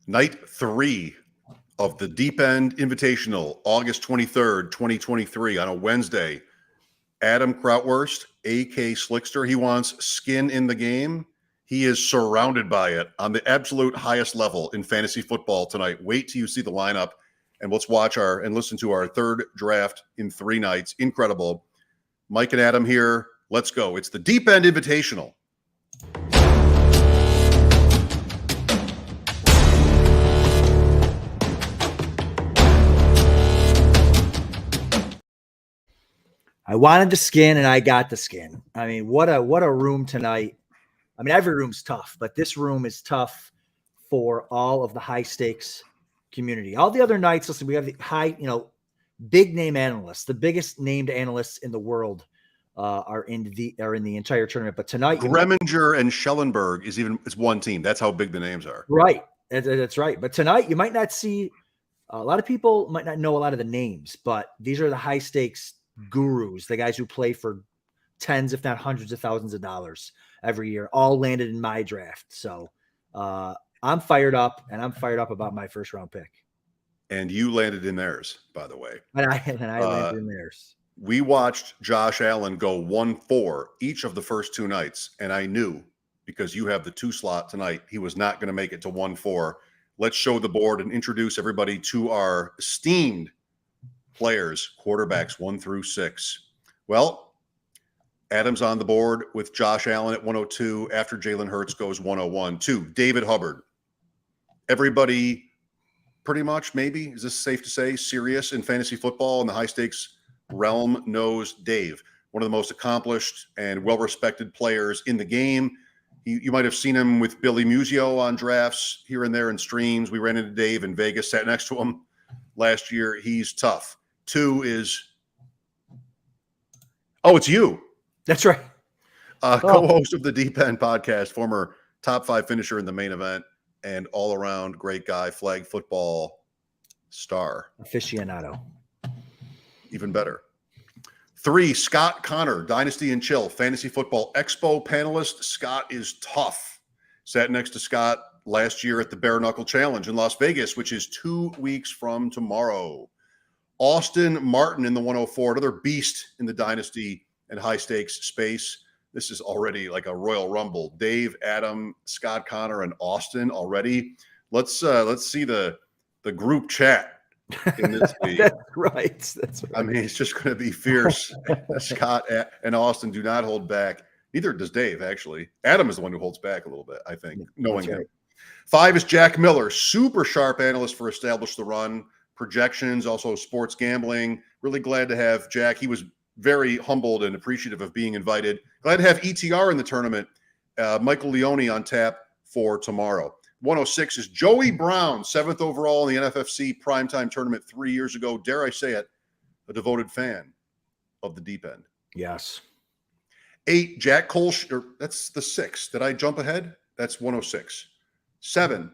Night 3 of the Deep End Invitational, August 23rd, 2023, on a Wednesday. Adam Krautwurst, A.K. Slickster, he wants skin in the game. He is surrounded by it on the absolute highest level in fantasy football tonight. Wait till you see the lineup, and let's watch and listen to our third draft in 3 nights. Incredible. Mike and Adam here. Let's go. It's the Deep End Invitational. I wanted the skin and I got the skin. I mean, what a room tonight. I mean, every room's tough, but this room is tough for all of the high stakes community. All the other nights, listen, we have the high, big name analysts, the biggest named analysts in the world are in the entire tournament. But tonight, Greminger and Schellenberg is one team. That's how big the names are. Right. That's right. But tonight you might not see, a lot of people might not know a lot of the names, but these are the high stakes gurus, the guys who play for tens, if not hundreds of thousands of dollars every year, all landed in my draft. So I'm fired up, and I'm fired up about my first round pick. And you landed in theirs, by the way. And I landed in theirs. We watched Josh Allen go 1-4 each of the first 2 nights, and I knew, because you have the 2 slot tonight, he was not going to make it to 1-4. Let's show the board and introduce everybody to our esteemed players, quarterbacks 1 through 6. Well, Adam's on the board with Josh Allen at 102 after Jalen Hurts goes 101. 2, David Hubbard. Everybody pretty much, maybe, is this safe to say, serious in fantasy football in the high stakes realm knows Dave, one of the most accomplished and well-respected players in the game. You might have seen him with Billy Musio on drafts here and there in streams. We ran into Dave in Vegas, sat next to him last year. He's tough. 2 is, it's you. That's right. Co-host of the Deep End podcast, former top 5 finisher in the main event, and all-around great guy, flag football star. Aficionado. Even better. 3, Scott Connor, Dynasty and Chill, Fantasy Football Expo panelist. Scott is tough. Sat next to Scott last year at the Bare Knuckle Challenge in Las Vegas, which is 2 weeks from tomorrow. Austin Martin in the 104, another beast in the Dynasty and high stakes space. This is already like a Royal Rumble. Dave, Adam, Scott Connor, and Austin already. Let's see the group chat in this league. That's right. I mean, it's just going to be fierce. Scott and Austin do not hold back. Neither does Dave, actually. Adam is the one who holds back a little bit, I think, knowing him. 5 is Jack Miller, super sharp analyst for Establish the Run, projections, also sports gambling. Really glad to have Jack. He was very humbled and appreciative of being invited. Glad to have ETR in the tournament. Michael Leone on tap for tomorrow. 106 is Joey Brown, 7th overall in the NFFC primetime tournament 3 years ago. Dare I say it, a devoted fan of the Deep End. Yes. 8, Jack Cole. That's the 6. Did I jump ahead? That's 106. 7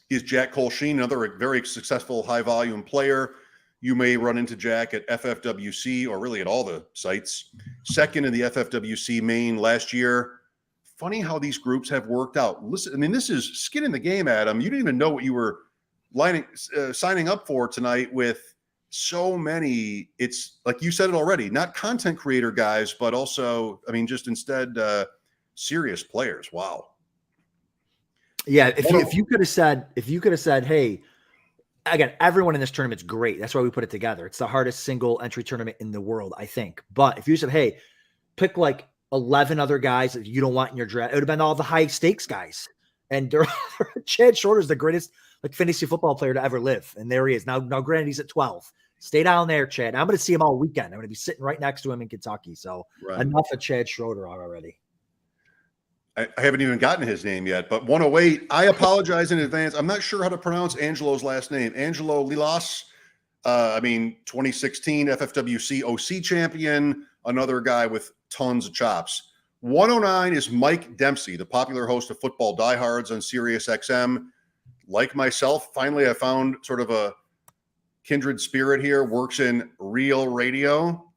is Jack Colsheen, another very successful high-volume player. You may run into Jack at FFWC or really at all the sites. 2nd in the FFWC main last year. Funny how these groups have worked out. Listen, I mean, this is skin in the game, Adam. You didn't even know what you were signing up for tonight with so many. It's like you said it already, not content creator guys, but also, I mean, just instead serious players. Wow. Yeah, if you could have said, hey, again, everyone in this tournament's great. That's why we put it together. It's the hardest single entry tournament in the world, I think. But if you said, hey, pick like 11 other guys that you don't want in your draft, it would have been all the high stakes guys. And Chad Shorter is the greatest like fantasy football player to ever live. And there he is. Now granted, he's at 12. Stay down there, Chad. I'm going to see him all weekend. I'm going to be sitting right next to him in Kentucky. So enough of Chad Schroeder already. I haven't even gotten his name yet, but 108, I apologize in advance. I'm not sure how to pronounce Angelo's last name. Angelo Lilas, 2016 FFWC OC champion, another guy with tons of chops. 109 is Mike Dempsey, the popular host of Football Diehards on Sirius XM. Like myself, finally I found sort of a kindred spirit here, works in real radio.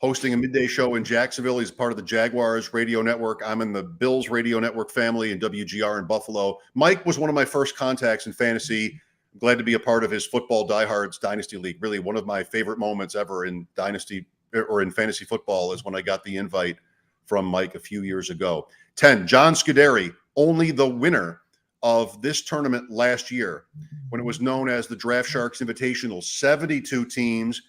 hosting a midday show in Jacksonville. He's part of the Jaguars radio network. I'm in the Bills radio network family and WGR in Buffalo. Mike was one of my first contacts in fantasy. I'm glad to be a part of his Football Diehards Dynasty League. Really one of my favorite moments ever in Dynasty or in fantasy football is when I got the invite from Mike a few years ago. 10, John Scuderi, only the winner of this tournament last year when it was known as the Draft Sharks Invitational. 72 teams.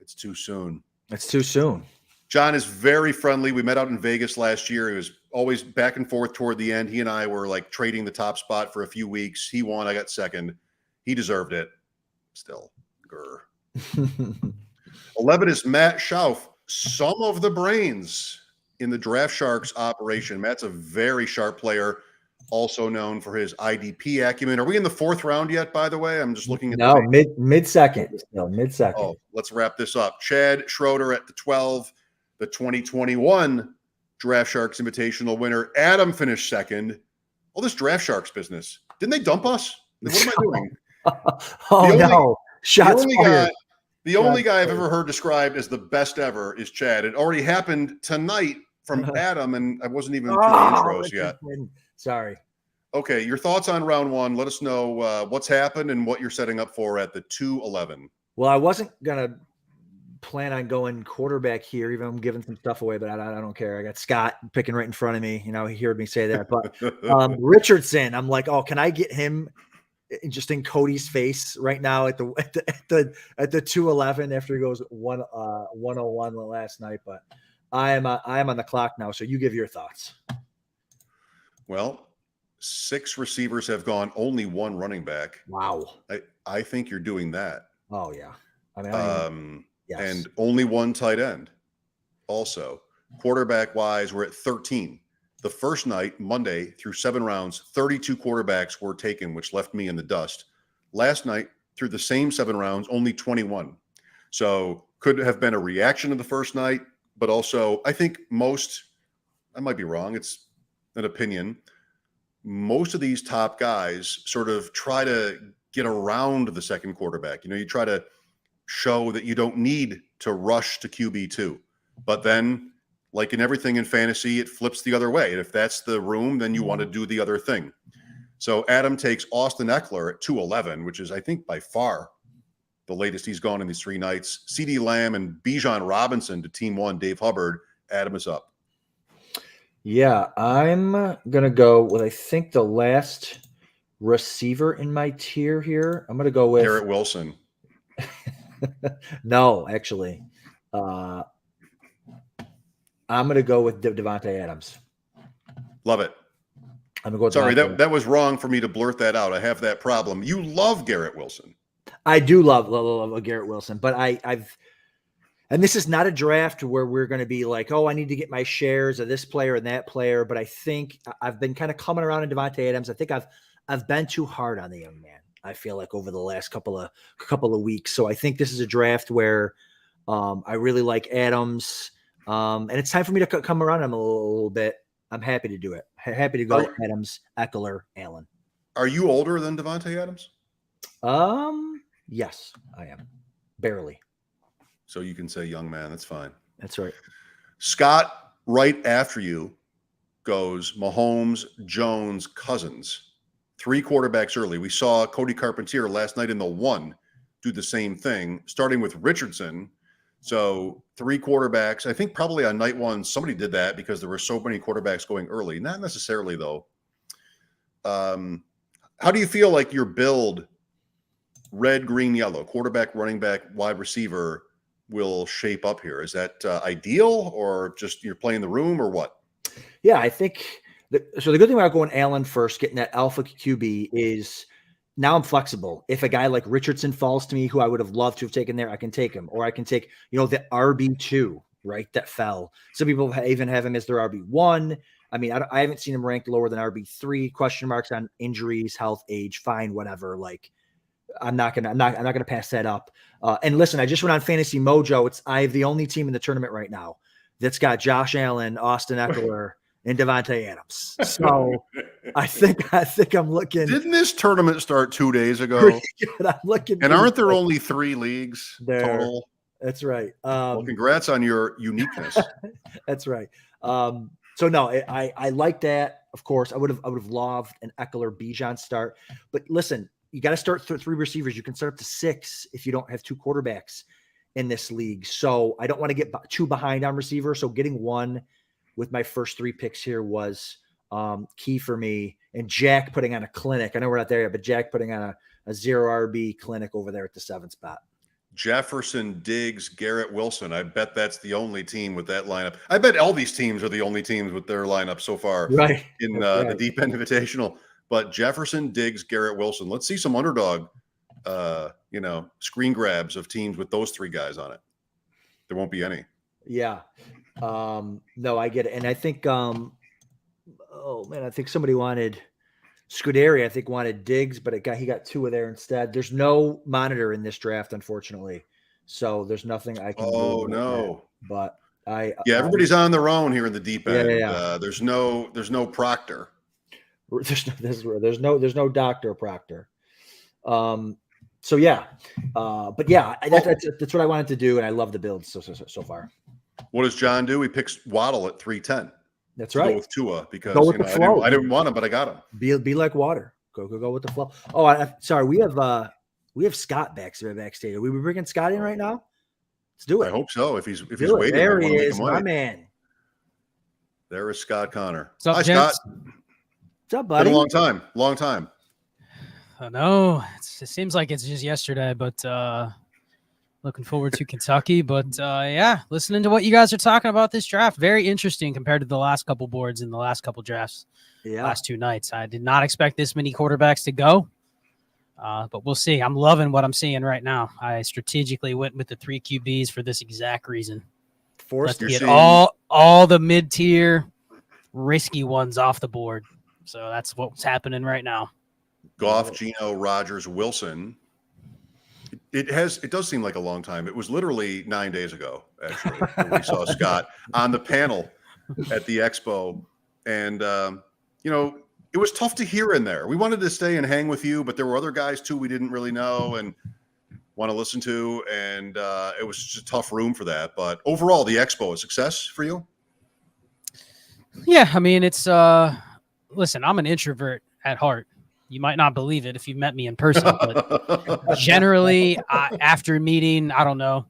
It's too soon. It's too soon. John is very friendly. We met out in Vegas last year. He was always back and forth toward the end. He and I were like trading the top spot for a few weeks. He won. I got second. He deserved it. Still. Grr. 11 is Matt Schauf. Some of the brains in the Draft Sharks operation. Matt's a very sharp player, also known for his IDP acumen. Are we in the 4th round yet, by the way? I'm just looking at mid-second. Still mid-second. Oh, let's wrap this up. Chad Schroeder at the 12, the 2021 Draft Sharks Invitational winner. Adam finished second. All this Draft Sharks business. Didn't they dump us? What am I doing? No. Shots fired. The only guy I've ever heard described as the best ever is Chad. It already happened tonight from Adam, and I wasn't even through the intros yet. Sorry. Okay, your thoughts on round 1. Let us know what's happened and what you're setting up for at the 2-11. Well, I wasn't going to plan on going quarterback here, even I'm giving some stuff away, but I don't care. I got Scott picking right in front of me. You know, he heard me say that. But Richardson, I'm like, oh, can I get him just in Cody's face right now at the 2-11 after he goes 101 last night? But I am on the clock now, so you give your thoughts. Well, 6 receivers have gone, only 1 running back. Wow. I think you're doing that. Oh yeah. Yes. And only 1 tight end. Also, quarterback wise, we're at 13. The first night, Monday, through 7 rounds, 32 quarterbacks were taken, which left me in the dust. Last night, through the same 7 rounds, only 21. So could have been a reaction to the first night, but also I think I might be wrong, it's an opinion, most of these top guys sort of try to get around the second quarterback. You know, you try to show that you don't need to rush to QB2. But then, like in everything in fantasy, it flips the other way. And if that's the room, then you want to do the other thing. So Adam takes Austin Eckler at 2-11, which is, I think, by far the latest he's gone in these 3 nights. CeeDee Lamb and Bijan Robinson to team 1, Dave Hubbard. Adam is up. Yeah, I'm going to go with, I think, the last receiver in my tier here. I'm going to go with Garrett Wilson. No, actually. I'm going to go with Devontae Adams. Love it. I'm going to go with Sorry, that was wrong for me to blurt that out. I have that problem. You love Garrett Wilson. I do love Garrett Wilson, but and this is not a draft where we're going to be like, oh, I need to get my shares of this player and that player. But I think I've been kind of coming around on Devontae Adams. I think I've been too hard on the young man, I feel like, over the last couple of weeks. So I think this is a draft where I really like Adams. And it's time for me to come around him a little bit. I'm happy to do it. Happy to go Adams, Eckler, Allen. Are you older than Devontae Adams? Yes, I am. Barely. So you can say young man. That's fine. That's right. Scott, right after you, goes Mahomes, Jones, Cousins. 3 quarterbacks early. We saw Cody Carpentier last night in the 1 do the same thing, starting with Richardson. So 3 quarterbacks. I think probably on night 1, somebody did that because there were so many quarterbacks going early. Not necessarily, though. How do you feel like your build, red, green, yellow, quarterback, running back, wide receiver, will shape up here? Is that ideal, or just you're playing the room, or what? Yeah, I think so. The good thing about going Allen first, getting that alpha QB, is now I'm flexible. If a guy like Richardson falls to me, who I would have loved to have taken there, I can take him, or I can take, the RB2, right? That fell. Some people even have him as their RB1. I mean, I haven't seen him ranked lower than RB3. Question marks on injuries, health, age, fine, whatever. Like, I'm not gonna pass that up. And listen, I just went on Fantasy Mojo. I have the only team in the tournament right now that's got Josh Allen, Austin Eckler, and Devontae Adams. So I think I'm looking. Didn't this tournament start 2 days ago? I'm looking. And aren't there only 3 leagues total? That's right. Well, congrats on your uniqueness. That's right. So no, I like that. Of course, I would have loved an Eckler Bijan start. But listen, you got to start 3 receivers. You can start up to 6 if you don't have 2 quarterbacks in this league. So I don't want to get too behind on receiver. So getting one with my first 3 picks here was key for me. And Jack putting on a clinic. I know we're not there yet, but Jack putting on a 0 RB clinic over there at the 7th spot. Jefferson, Diggs, Garrett Wilson. I bet that's the only team with that lineup. I bet all these teams are the only teams with their lineup so far right in right. the Deep End Invitational. But Jefferson, Diggs, Garrett Wilson. Let's see some underdog, screen grabs of teams with those 3 guys on it. There won't be any. Yeah. No, I get it. And I think, I think somebody wanted Scuderi, I think wanted Diggs, but he got 2 of there instead. There's no monitor in this draft, unfortunately. So there's nothing I can do. Oh, no. But everybody's on their own here in the deep end. Yeah. There's no proctor. There's no Dr. Proctor. So yeah. But yeah, that's what I wanted to do. And I love the build so far. What does John do? He picks Waddle at 310. That's right. Go with Tua because I didn't want him, but I got him. Be like water. Go with the flow. Oh, sorry. We have Scott backstage. Are we bringing Scott in right now? Let's do it. I hope so. If he's waiting, there he is, my man. There is Scott Connor. What's up, Hi, gents? Scott. What's up, buddy? Been a long time. I know it seems like it's just yesterday, but looking forward to Kentucky. But listening to what you guys are talking about this draft, very interesting compared to the last couple boards in the last couple drafts. Yeah, last 2 nights. I did not expect this many quarterbacks to go, but we'll see. I'm loving what I'm seeing right now. I strategically went with the 3 QBs for this exact reason. Forced to get all the mid-tier risky ones off the board. So that's what's happening right now. Goff, Geno, Rodgers, Wilson. It does seem like a long time. It was literally 9 days ago, actually, when we saw Scott on the panel at the Expo. And, it was tough to hear in there. We wanted to stay and hang with you, but there were other guys, too, we didn't really know and want to listen to. And it was just a tough room for that. But overall, the Expo, a success for you? Yeah, I mean, it's listen, I'm an introvert at heart. You might not believe it if you've met me in person, but generally after meeting, I don't know,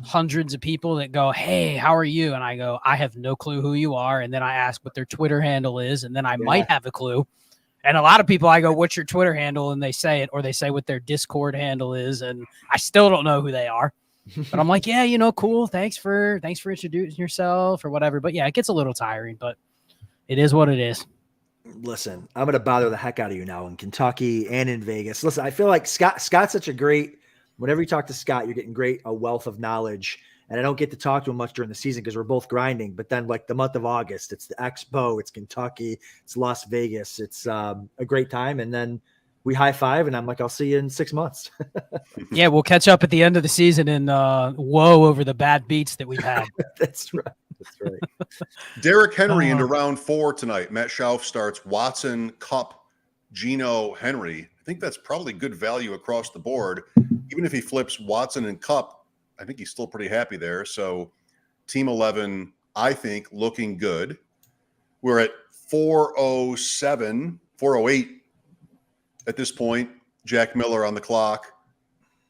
hundreds of people that go, "Hey, how are you?" And I go, "I have no clue who you are." And then I ask what their Twitter handle is. And then I might have a clue. And a lot of people, I go, "What's your Twitter handle?" And they say it, or they say what their Discord handle is. And I still don't know who they are, but I'm like, yeah, cool. Thanks for introducing yourself or whatever. But yeah, it gets a little tiring, but it is what it is. Listen, I'm going to bother the heck out of you now in Kentucky and in Vegas. Listen, I feel like Scott's such a great, whenever you talk to Scott, you're getting a wealth of knowledge. And I don't get to talk to him much during the season because we're both grinding. But then like the month of August, it's the Expo, it's Kentucky, it's Las Vegas. It's a great time. And then we high five and I'm like, I'll see you in 6 months. Yeah, we'll catch up at the end of the season and woe over the bad beats that we've had. That's right. That's right. Derrick Henry into round 4 tonight. Matt Schauf starts Watson, Kupp, Geno, Henry. I think that's probably good value across the board. Even if he flips Watson and Kupp, I think he's still pretty happy there. So team 11, I think, looking good. We're at 407, 408 at this point. Jack Miller on the clock.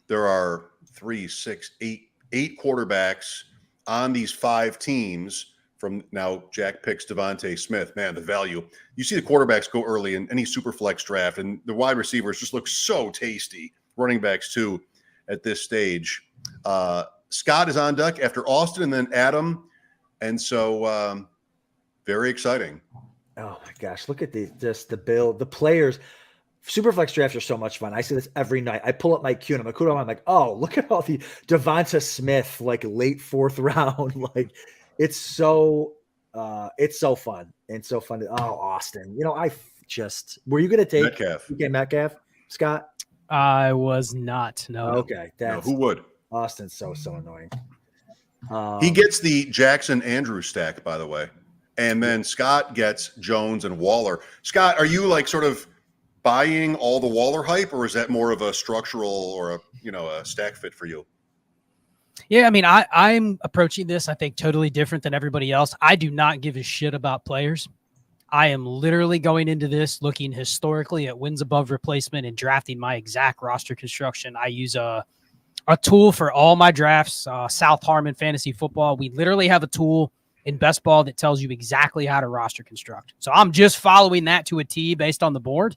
There are 8 quarterbacks on these 5 teams from now. Jack picks Devontae Smith. Man, the value. You see the quarterbacks go early in any Superflex draft, and the wide receivers just look so tasty. Running backs, too, at this stage. Scott is on deck after Austin and then Adam. And so very exciting. Oh, my gosh. Look at the build. The players. Superflex drafts are so much fun. I see this every night. I pull up my queue and I'm like, oh, look at all the Devonta Smith, like late 4th round. Like it's so fun and so fun. Austin, were you going to take Metcalf, Scott? I was not. No. Okay. Who would? Austin's so annoying. He gets the Jackson Andrews stack, by the way. And then Scott gets Jones and Waller. Scott, are you like sort of buying all the Waller hype, or is that more of a structural or a stack fit for you? Yeah, I mean, I'm approaching this, I think, totally different than everybody else. I do not give a shit about players. I am literally going into this looking historically at wins above replacement and drafting my exact roster construction. I use a tool for all my drafts, South Harmon Fantasy Football. We literally have a tool in Best Ball that tells you exactly how to roster construct. So I'm just following that to a T based on the board.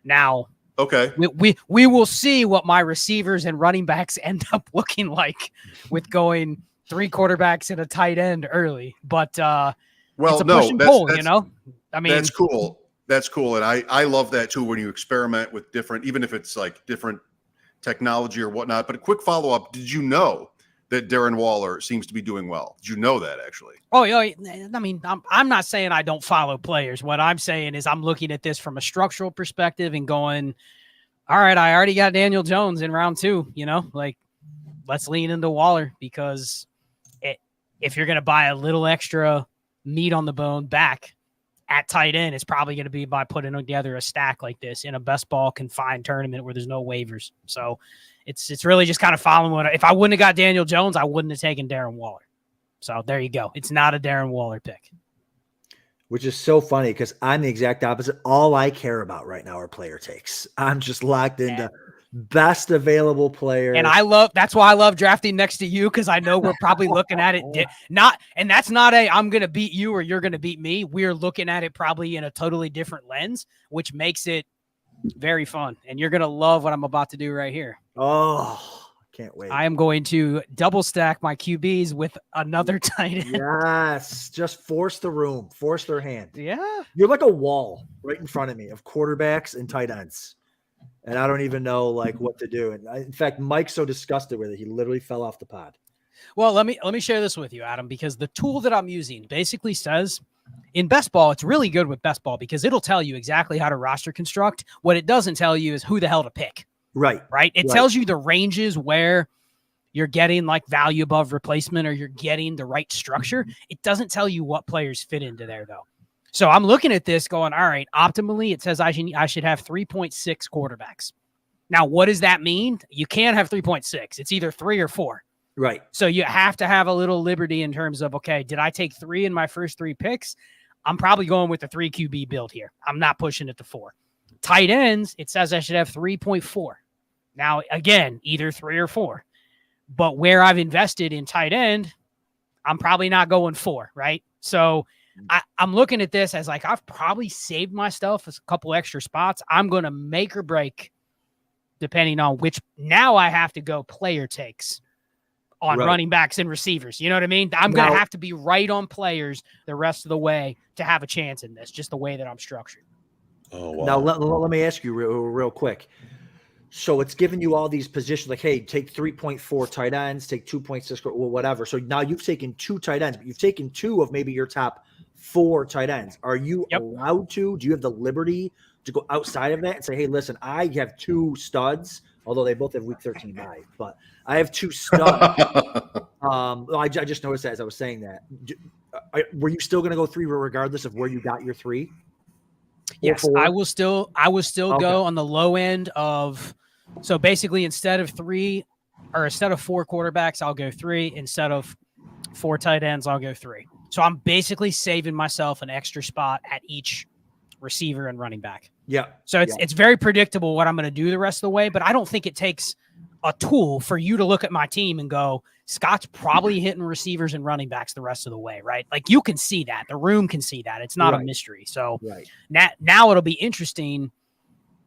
Now, okay, we will see what my receivers and running backs end up looking like with going 3 quarterbacks and a tight end early. But well, it's a push and pull, you know? I mean, that's cool. That's cool. And I love that too, when you experiment with different, even if it's like different technology or whatnot. But a quick follow-up, did you know that Darren Waller seems to be doing well? Did you know that actually? Oh, yeah. I mean, I'm not saying I don't follow players. What I'm saying is I'm looking at this from a structural perspective and going, all right, I already got Daniel Jones in round 2, you know, like let's lean into Waller because if you're going to buy a little extra meat on the bone back at tight end, it's probably going to be by putting together a stack like this in a best ball confined tournament where there's no waivers. So it's really just kind of following what, if I wouldn't have got Daniel Jones, I wouldn't have taken Darren Waller. So there you go. It's not a Darren Waller pick. Which is so funny because I'm the exact opposite. All I care about right now are player takes. I'm just locked into best available player. And that's why I love drafting next to you, because I know we're probably looking at it that's not I'm going to beat you or you're going to beat me. We're looking at it probably in a totally different lens, which makes it very fun. And you're going to love what I'm about to do right here. Oh, can't wait. I am going to double stack my QBs with another tight end. Yes. Just force the room, force their hand. Yeah. You're like a wall right in front of me of quarterbacks and tight ends. And I don't even know like what to do. And in fact, Mike's so disgusted with it, he literally fell off the pod. Well, let me share this with you, Adam, because the tool that I'm using basically says in Best Ball, it's really good with Best Ball because it'll tell you exactly how to roster construct. What it doesn't tell you is who the hell to pick. Right. It tells you the ranges where you're getting like value above replacement or you're getting the right structure. It doesn't tell you what players fit into there, though. So I'm looking at this going, all right, optimally, it says I should have 3.6 quarterbacks. Now, what does that mean? You can't have 3.6. It's either 3 or 4. Right. So you have to have a little liberty in terms of, okay, did I take 3 in my first 3 picks? I'm probably going with the 3 QB build here. I'm not pushing it to 4. Tight ends, it says I should have 3.4. Now, again, either 3 or 4. But where I've invested in tight end, I'm probably not going 4, right? So I'm looking at this as like, I've probably saved myself a couple extra spots. I'm going to make or break depending on which. Now I have to go player takes on running backs and receivers. You know what I mean? I'm going to have to be right on players the rest of the way to have a chance in this, just the way that I'm structured. Oh, wow. Now, let me ask you real quick. So it's giving you all these positions like, hey, take 3.4 tight ends, take 2.6 or whatever. So now you've taken 2 tight ends, but you've taken 2 of maybe your top 4 tight ends. Are you allowed to? Do you have the liberty to go outside of that and say, hey, listen, I have 2 studs, although they both have week 13 bye, but I have 2 studs. I just noticed that as I was saying that. Were you still going to go 3 regardless of where you got your 3? Yes, 4? I will still go on the low end of. So basically, instead of 4 quarterbacks, I'll go 3. Instead of 4 tight ends, I'll go 3. So I'm basically saving myself an extra spot at each receiver and running back. Yeah. So it's very predictable what I'm going to do the rest of the way, but I don't think it takes a tool for you to look at my team and go, Scott's probably hitting receivers and running backs the rest of the way, right? Like you can see that. The room can see that. It's not a mystery. So now it'll be interesting.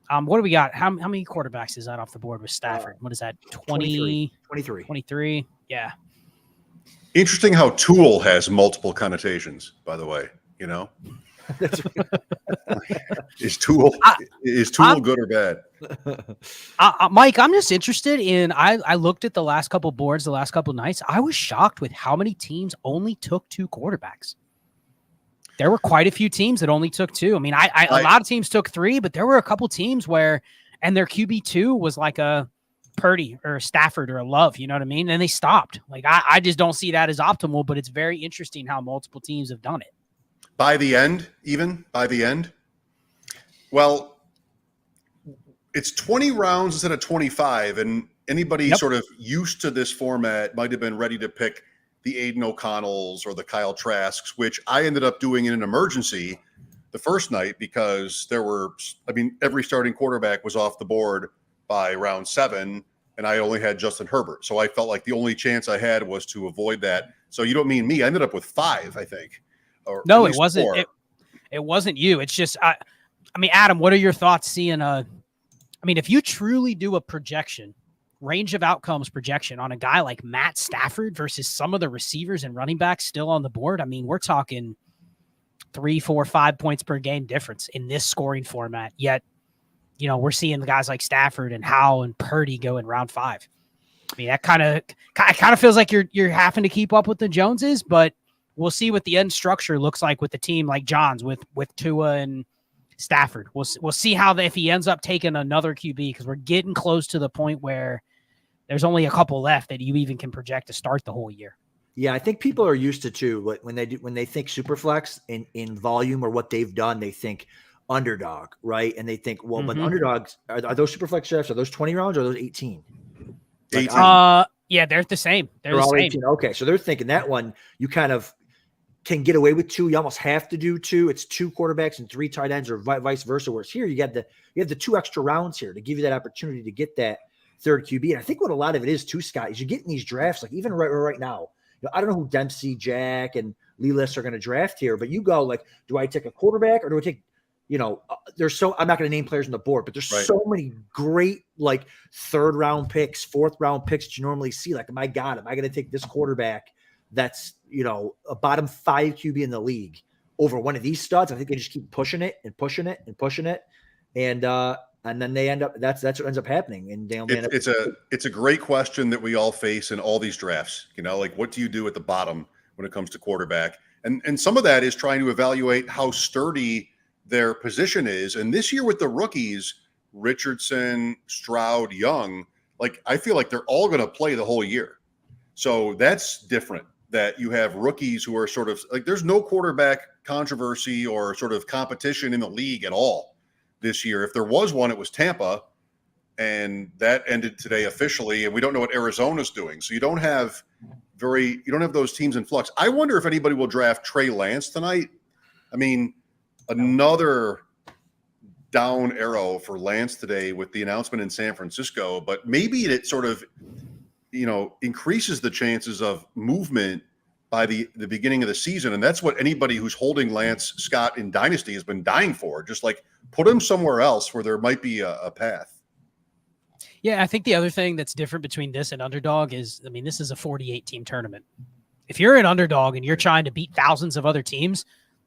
What do we got? How many quarterbacks is that off the board with Stafford? What is that? 23. Yeah. Interesting how tool has multiple connotations, by the way, you know? Is tool good or bad? Mike, I'm just interested in, I looked at the last couple boards, the last couple nights. I was shocked with how many teams only took 2 quarterbacks. There were quite a few teams that only took 2. I mean, a lot of teams took 3, but there were a couple teams where, and their QB2 was like a Purdy or a Stafford or a Love, you know what I mean? And they stopped. Like, I just don't see that as optimal, but it's very interesting how multiple teams have done it. By the end? Well, it's 20 rounds instead of 25. And anybody sort of used to this format might have been ready to pick the Aiden O'Connells or the Kyle Trasks, which I ended up doing in an emergency the first night because every starting quarterback was off the board by round 7, and I only had Justin Herbert. So I felt like the only chance I had was to avoid that. So you don't mean me. I ended up with 5, I think. No, it wasn't. It wasn't you. It's just, I mean, Adam, what are your thoughts seeing if you truly do a projection, range of outcomes projection on a guy like Matt Stafford versus some of the receivers and running backs still on the board, I mean, we're talking 3, 4, 5 points per game difference in this scoring format. Yet, we're seeing the guys like Stafford and Howell and Purdy go in round 5. I mean, that kind of feels like you're having to keep up with the Joneses, but we'll see what the end structure looks like with the team like John's with Tua and Stafford. We'll see if he ends up taking another QB, because we're getting close to the point where there's only a couple left that you even can project to start the whole year. Yeah, I think people are used to too. When they think Superflex in volume or what they've done, they think underdog, right? And they think, well, but underdogs are those Superflex drafts? Are those 20 rounds or are those 18? 18. Yeah, they're the same. They're the all same. 18. Okay, so they're thinking that one you kind of can get away with 2. You almost have to do 2. It's 2 quarterbacks and 3 tight ends, or vice versa. Whereas here you have the 2 extra rounds here to give you that opportunity to get that third QB. And I think what a lot of it is too, Scott, is you get in these drafts, like even right now. I don't know who Dempsey, Jack, and Lelis are going to draft here, but you go like, do I take a quarterback or do I take, I'm not going to name players on the board, but there's so many great like 3rd round picks, 4th round picks that you normally see. Like, my God, am I going to take this quarterback that's, a bottom 5 QB in the league over one of these studs? I think they just keep pushing it and pushing it and pushing it. And then they end up, that's what ends up happening. And it's a great question that we all face in all these drafts. Like, what do you do at the bottom when it comes to quarterback? And some of that is trying to evaluate how sturdy their position is. And this year with the rookies, Richardson, Stroud, Young, like, I feel like they're all going to play the whole year. So that's different, that you have rookies who are sort of like, there's no quarterback controversy or sort of competition in the league at all this year. If there was one, it was Tampa, and that ended today officially, and we don't know what Arizona's doing. So you don't have those teams in flux. I wonder if anybody will draft Trey Lance tonight. I mean, another down arrow for Lance today with the announcement in San Francisco, but maybe it sort of, increases the chances of movement by the beginning of the season. And that's what anybody who's holding Lance, Scott, in Dynasty has been dying for. Just like, put him somewhere else where there might be a path. Yeah, I think the other thing that's different between this and underdog is, this is a 48-team tournament. If you're an underdog and you're trying to beat thousands of other teams,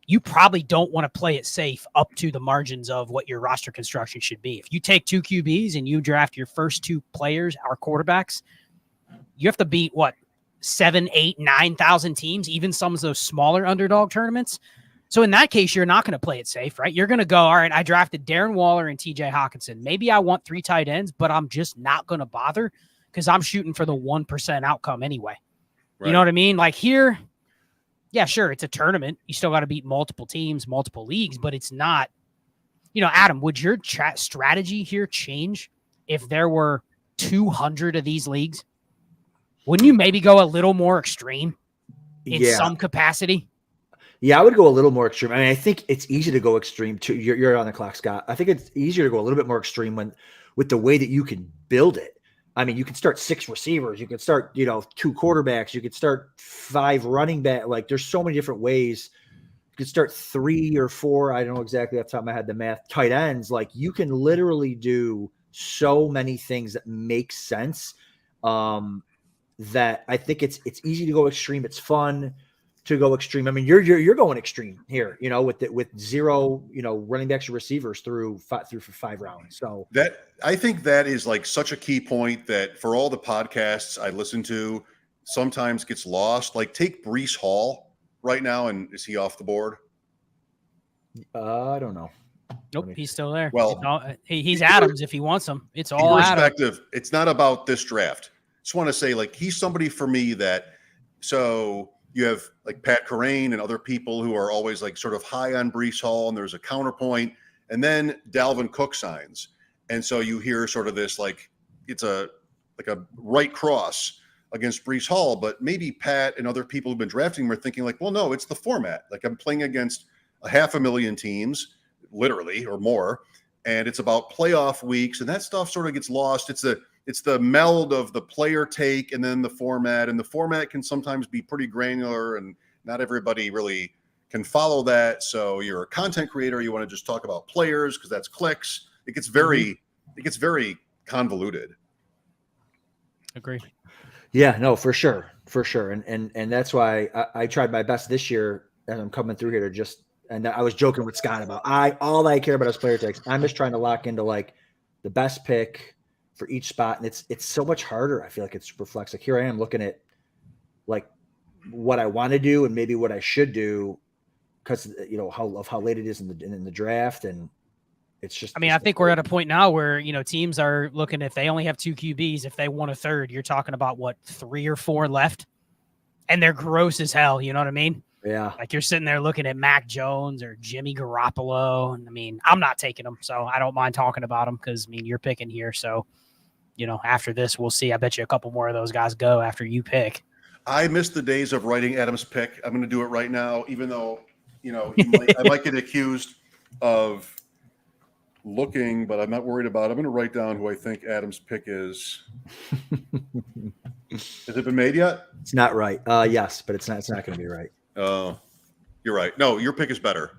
you probably don't want to play it safe up to the margins of what your roster construction should be. If you take 2 QBs and you draft your first 2 players, our quarterbacks, you have to beat 7, 8, 9,000 teams, even some of those smaller underdog tournaments. So in that case, you're not going to play it safe, right? You're going to go, all right, I drafted Darren Waller and TJ Hawkinson. Maybe I want 3 tight ends, but I'm just not going to bother because I'm shooting for the 1% outcome anyway. Right. You know what I mean? Like here, yeah, sure, it's a tournament. You still got to beat multiple teams, multiple leagues, but it's not, Adam, would your strategy here change if there were 200 of these leagues? Wouldn't you maybe go a little more extreme in some capacity? Yeah, I would go a little more extreme. I think it's easy to go extreme too. You're on the clock, Scott. I think it's easier to go a little bit more extreme with the way that you can build it. You can start 6 receivers. You could start, 2 quarterbacks. You could start 5 running back. Like, there's so many different ways. You could start 3 or 4. I don't know exactly off the top of my head the math. Tight ends. Like, you can literally do so many things that make sense. That I think it's easy to go extreme. It's fun to go extreme. You're going extreme here, with 0, running backs or receivers through 5 rounds. So that, I think that is like such a key point that for all the podcasts I listen to, sometimes gets lost. Like, take Breece Hall right now, and is he off the board? I don't know. Nope, he's still there. Well, he's Adams if he wants him. It's all irrespective. It's not about this draft. Just want to say, like, he's somebody for me that, so you have like Pat Kerrane and other people who are always like sort of high on Breece Hall, and there's a counterpoint, and then Dalvin Cook signs. And so you hear sort of this, like, it's a a right cross against Breece Hall, but maybe Pat and other people who've been drafting him are thinking like, well, no, it's the format. Like I'm playing against 500,000 teams, literally, or more, and it's about playoff weeks, and that stuff sort of gets lost. It's the meld of the player take and then the format, and the format can sometimes be pretty granular, and not everybody really can follow that. So you're a content creator, you want to just talk about players because that's clicks. It gets very convoluted. Agree. Yeah, no, for sure. And that's why I tried my best this year as I'm coming through here to just, and I was joking with Scott about all I care about is player takes. I'm just trying to lock into like the best pick for each spot. And it's so much harder. I feel like it's Superflex. Like here I am looking at like what I want to do and maybe what I should do because how late it is in the draft. And it's just, I mean, I think we're at a point now where, teams are looking, if they only have 2 QBs, if they want a third, you're talking about what, 3 or 4 left, and they're gross as hell. You know what I mean? Yeah. Like you're sitting there looking at Mac Jones or Jimmy Garoppolo. And I mean, I'm not taking them, so I don't mind talking about them because, I mean, you're picking here. So, after this, we'll see. I bet you a couple more of those guys go after you pick. I miss the days of writing Adam's pick. I'm going to do it right now, even though, I might get accused of looking, but I'm not worried about it. I'm going to write down who I think Adam's pick is. Has it been made yet? It's not right. Yes, but it's not going to be right. Oh, you're right. No, your pick is better.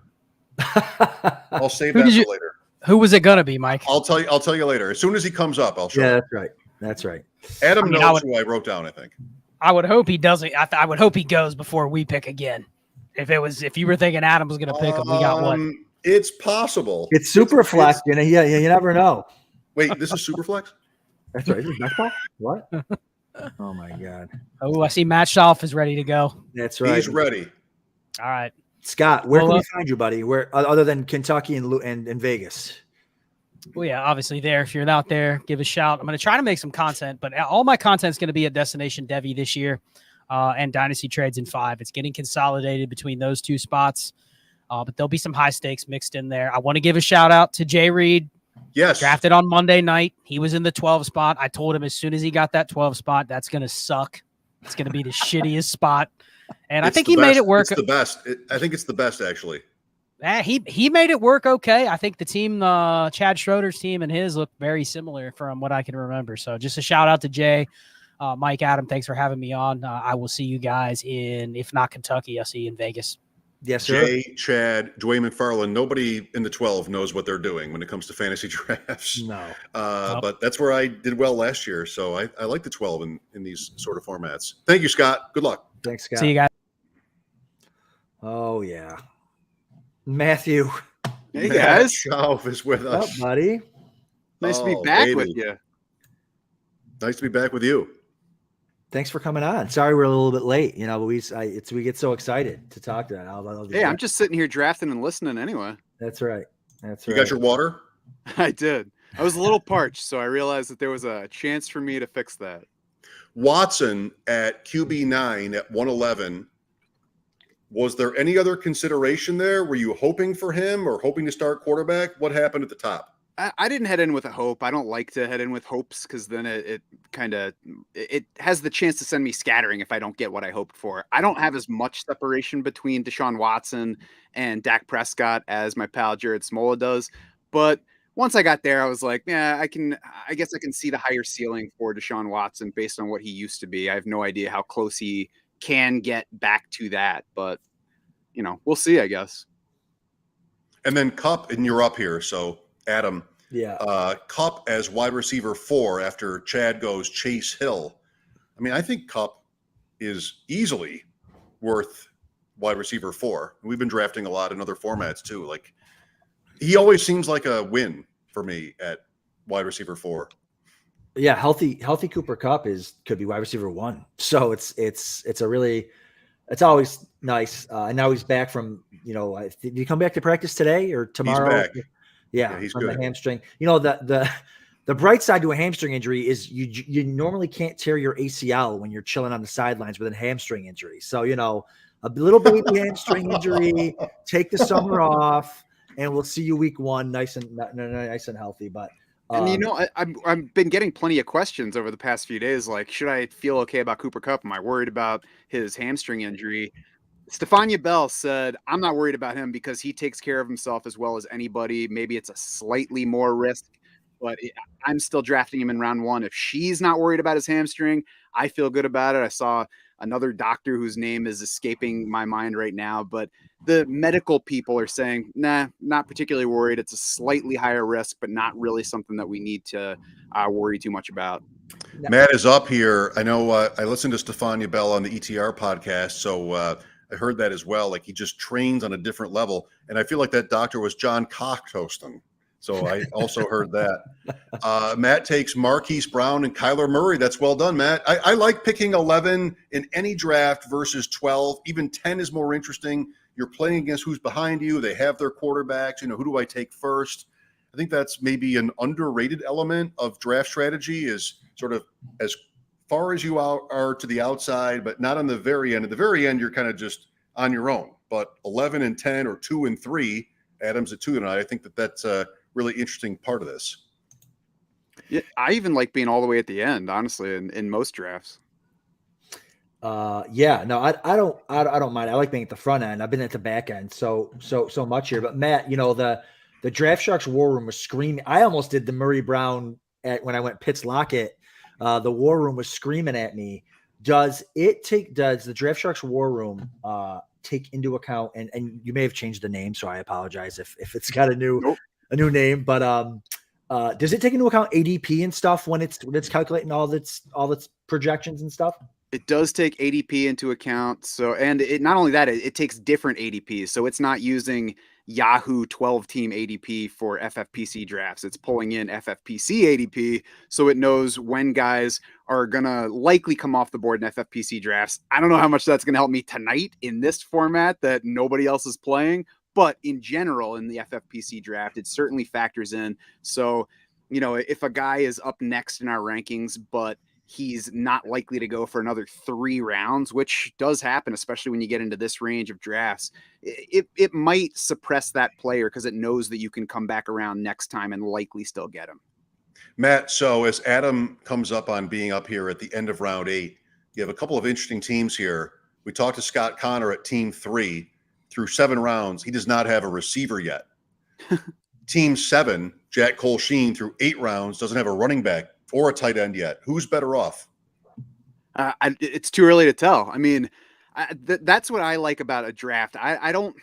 I'll save that for later. Who was it going to be, Mike? I'll tell you later. As soon as he comes up, I'll show you. That's right. That's right. Adam knows who I wrote down, I think. I would hope he doesn't. I would hope he goes before we pick again. If you were thinking Adam was going to pick him, we got one. It's possible. It's Superflex. You never know. Wait, this is Superflex? That's right. This is best ball? What? Oh my God. Oh, I see Matt Schauf is ready to go. That's right. He's ready. All right. Scott, where can we find you, buddy? Where other than Kentucky and Vegas? Well, yeah, obviously there. If you're out there, give a shout. I'm going to try to make some content, but all my content is going to be at Destination Devy this year and Dynasty Trades in 5. It's getting consolidated between those 2 spots, but there'll be some high stakes mixed in there. I want to give a shout out to Jay Reed. Yes. Drafted on Monday night. He was in the 12 spot. I told him as soon as he got that 12 spot, that's going to suck. It's going to be the shittiest spot. And I think he made it work. It's the best. I think it's the best, actually. He made it work okay. I think the team, Chad Schroeder's team and his look very similar from what I can remember. So just a shout out to Jay, Mike, Adam. Thanks for having me on. I will see you guys if not Kentucky, I'll see you in Vegas. Yes, sir. Jay, Chad, Dwayne McFarland, nobody in the 12 knows what they're doing when it comes to fantasy drafts. No. But that's where I did well last year. So I like the 12 in these sort of formats. Thank you, Scott. Good luck. Thanks, Scott. See you guys. Oh, yeah. Matthew. Hey, guys. Schauf is with us. What's up, buddy? Nice to be back with you. Nice to be back with you. Thanks for coming on. Sorry we're a little bit late. But we get so excited to talk to that. Hey, I'm just sitting here drafting and listening anyway. That's right. You got your water? I did. I was a little parched, so I realized that there was a chance for me to fix that. Watson at QB9 at 111. Was there any other consideration there? Were you hoping for him or hoping to start quarterback? What happened at the top? I didn't head in with a hope. I don't like to head in with hopes because then it has the chance to send me scattering if I don't get what I hoped for. I don't have as much separation between Deshaun Watson and Dak Prescott as my pal Jared Smola does. But once I got there, I was like, yeah, I guess I can see the higher ceiling for Deshaun Watson based on what he used to be. I have no idea how close he can get back to that, but we'll see, I guess. And then Kupp, and you're up here. So Adam, yeah, Kupp as wide receiver 4 after Chad goes Chase Hill. I mean, I think Kupp is easily worth wide receiver 4. We've been drafting a lot in other formats too. Like he always seems like a win for me at wide receiver 4. Yeah, healthy Cooper Kupp could be wide receiver 1. So it's always nice. And now he's back from, did he come back to practice today or tomorrow? He's back. Yeah, he's from good. The hamstring. The bright side to a hamstring injury is you normally can't tear your ACL when you're chilling on the sidelines with a hamstring injury. So, a little baby hamstring injury, take the summer off, and we'll see you week 1 nice and healthy. But And I've been getting plenty of questions over the past few days. Like, should I feel okay about Cooper Kupp? Am I worried about his hamstring injury? Stefania Bell said, I'm not worried about him because he takes care of himself as well as anybody. Maybe it's a slightly more risk, but I'm still drafting him in round 1. If she's not worried about his hamstring, I feel good about it. I saw another doctor whose name is escaping my mind right now, but the medical people are saying, nah, not particularly worried. It's a slightly higher risk, but not really something that we need to worry too much about. Matt is up here. I know I listened to Stefania Bell on the ETR podcast, so I heard that as well. Like, he just trains on a different level. And I feel like that doctor was John Cocktoaston. So I also heard that. Matt takes Marquise Brown and Kyler Murray. That's well done, Matt. I like picking 11 in any draft versus 12. Even 10 is more interesting. You're playing against who's behind you. They have their quarterbacks. Who do I take first? I think that's maybe an underrated element of draft strategy, is sort of as far as you are to the outside, but not on the very end. At the very end, you're kind of just on your own. But 11 and 10 or 2 and 3, Adams at 2 tonight, I think that's a really interesting part of this. Yeah, I even like being all the way at the end, honestly, in most drafts. I don't mind. I like being at the front end. I've been at the back end so much here. But Matt, the Draft Sharks war room was screaming. I almost did the Murray Brown when I went Pitts Lockett. The war room was screaming at me. Does the Draft Sharks war room take into account, and you may have changed the name, so I apologize if it's got a new name, but does it take into account ADP and stuff when it's calculating all its projections and stuff? It does take ADP into account. So, and it not only that, it takes different ADPs. So it's not using Yahoo 12-team ADP for FFPC drafts. It's pulling in FFPC ADP, so it knows when guys are going to likely come off the board in FFPC drafts. I don't know how much that's going to help me tonight in this format that nobody else is playing, but in general, in the FFPC draft, it certainly factors in. So, if a guy is up next in our rankings, but he's not likely to go for another 3 rounds, which does happen, especially when you get into this range of drafts, it might suppress that player because it knows that you can come back around next time and likely still get him. Matt, so as Adam comes up on being up here at the end of round 8, you have a couple of interesting teams here. We talked to Scott Connor at team 3. Through 7 rounds, he does not have a receiver yet. Team 7, Jack Colsheen, through 8 rounds, doesn't have a running back or a tight end yet. Who's better off? It's too early to tell. I mean, that's what I like about a draft. I'm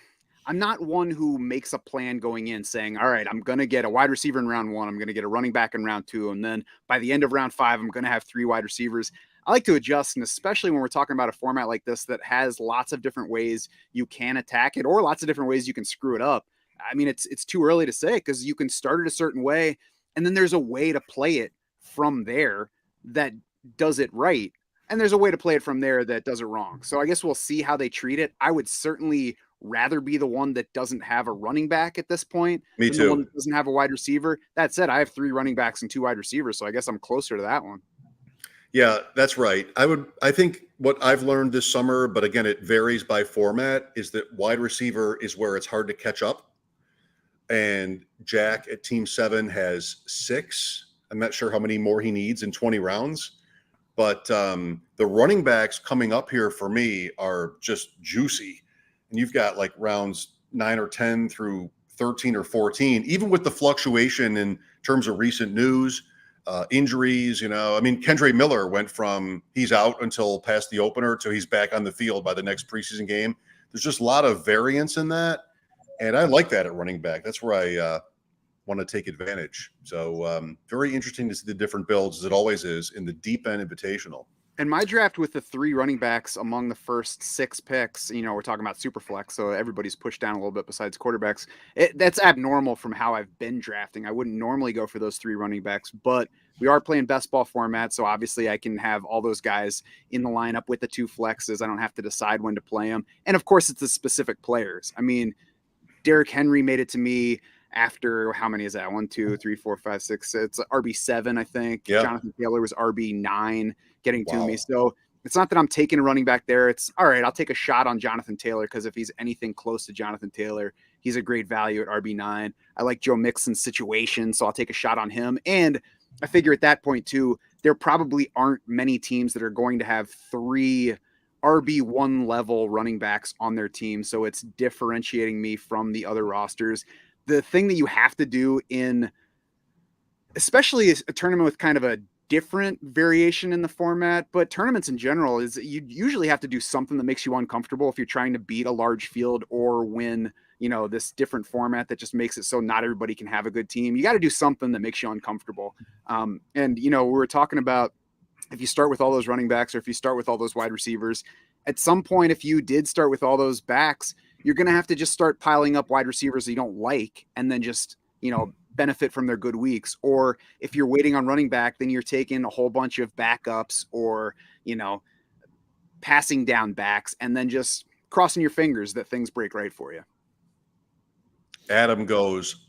not one who makes a plan going in saying, all right, I'm going to get a wide receiver in round 1. I'm going to get a running back in round 2. And then by the end of round 5, I'm going to have 3 wide receivers. I like to adjust. And especially when we're talking about a format like this that has lots of different ways you can attack it or lots of different ways you can screw it up. I mean, it's too early to say because you can start it a certain way and then there's a way to play it from there that does it right. And there's a way to play it from there that does it wrong. So I guess we'll see how they treat it. I would certainly rather be the one that doesn't have a running back at this point. Me than too. The one that doesn't have a wide receiver. That said, I have 3 running backs and 2 wide receivers. So I guess I'm closer to that one. Yeah, that's right. I think what I've learned this summer, but again, it varies by format, is that wide receiver is where it's hard to catch up. And Jack at team 7 has 6. I'm not sure how many more he needs in 20 rounds, but the running backs coming up here for me are just juicy. And you've got like rounds 9 or 10 through 13 or 14, even with the fluctuation in terms of recent news, injuries, Kendre Miller went from he's out until past the opener to he's back on the field by the next preseason game. There's just a lot of variance in that. And I like that at running back. That's where I want to take advantage. So very interesting to see the different builds, as it always is, in the deep end invitational. And my draft with the 3 running backs among the first 6 picks, we're talking about Superflex, so everybody's pushed down a little bit besides quarterbacks. That's abnormal from how I've been drafting. I wouldn't normally go for those 3 running backs, but we are playing best ball format, so obviously I can have all those guys in the lineup with the 2 flexes. I don't have to decide when to play them. And of course, it's the specific players. I mean, Derrick Henry made it to me after, how many is that? 1, 2, 3, 4, 5, 6. It's RB7, I think. Yeah. Jonathan Taylor was RB9 getting to me. So it's not that I'm taking a running back there. It's all right. I'll take a shot on Jonathan Taylor because if he's anything close to Jonathan Taylor, He's a great value at RB9. I like Joe Mixon's situation, so I'll take a shot on him. And I figure at that point too, there probably aren't many teams that are going to have 3 RB1 level running backs on their team. So it's differentiating me from the other rosters. The thing that you have to do in, especially a tournament with kind of a different variation in the format, but tournaments in general, is you usually have to do something that makes you uncomfortable if you're trying to beat a large field or win, this different format that just makes it so not everybody can have a good team. You got to do something that makes you uncomfortable. And we were talking about, if you start with all those running backs or if you start with all those wide receivers, at some point, if you did start with all those backs, you're going to have to just start piling up wide receivers that you don't like and then just, benefit from their good weeks. Or if you're waiting on running back, then you're taking a whole bunch of backups or, passing down backs and then just crossing your fingers that things break right for you. Adam goes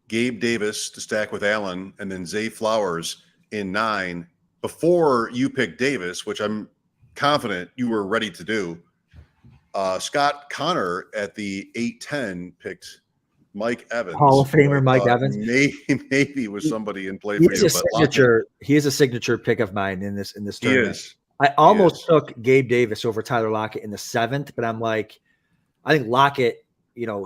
Gabe Davis to stack with Allen and then Zay Flowers in 9 before you picked Davis, which I'm confident you were ready to do. Scott Connor at the 8-10 picked Mike Evans, Hall of Famer Mike Evans. Maybe was somebody in play for you. He is a signature pick of mine in this tournament. He is. I almost took Gabe Davis over Tyler Lockett in the 7th, but I'm like, I think Lockett, I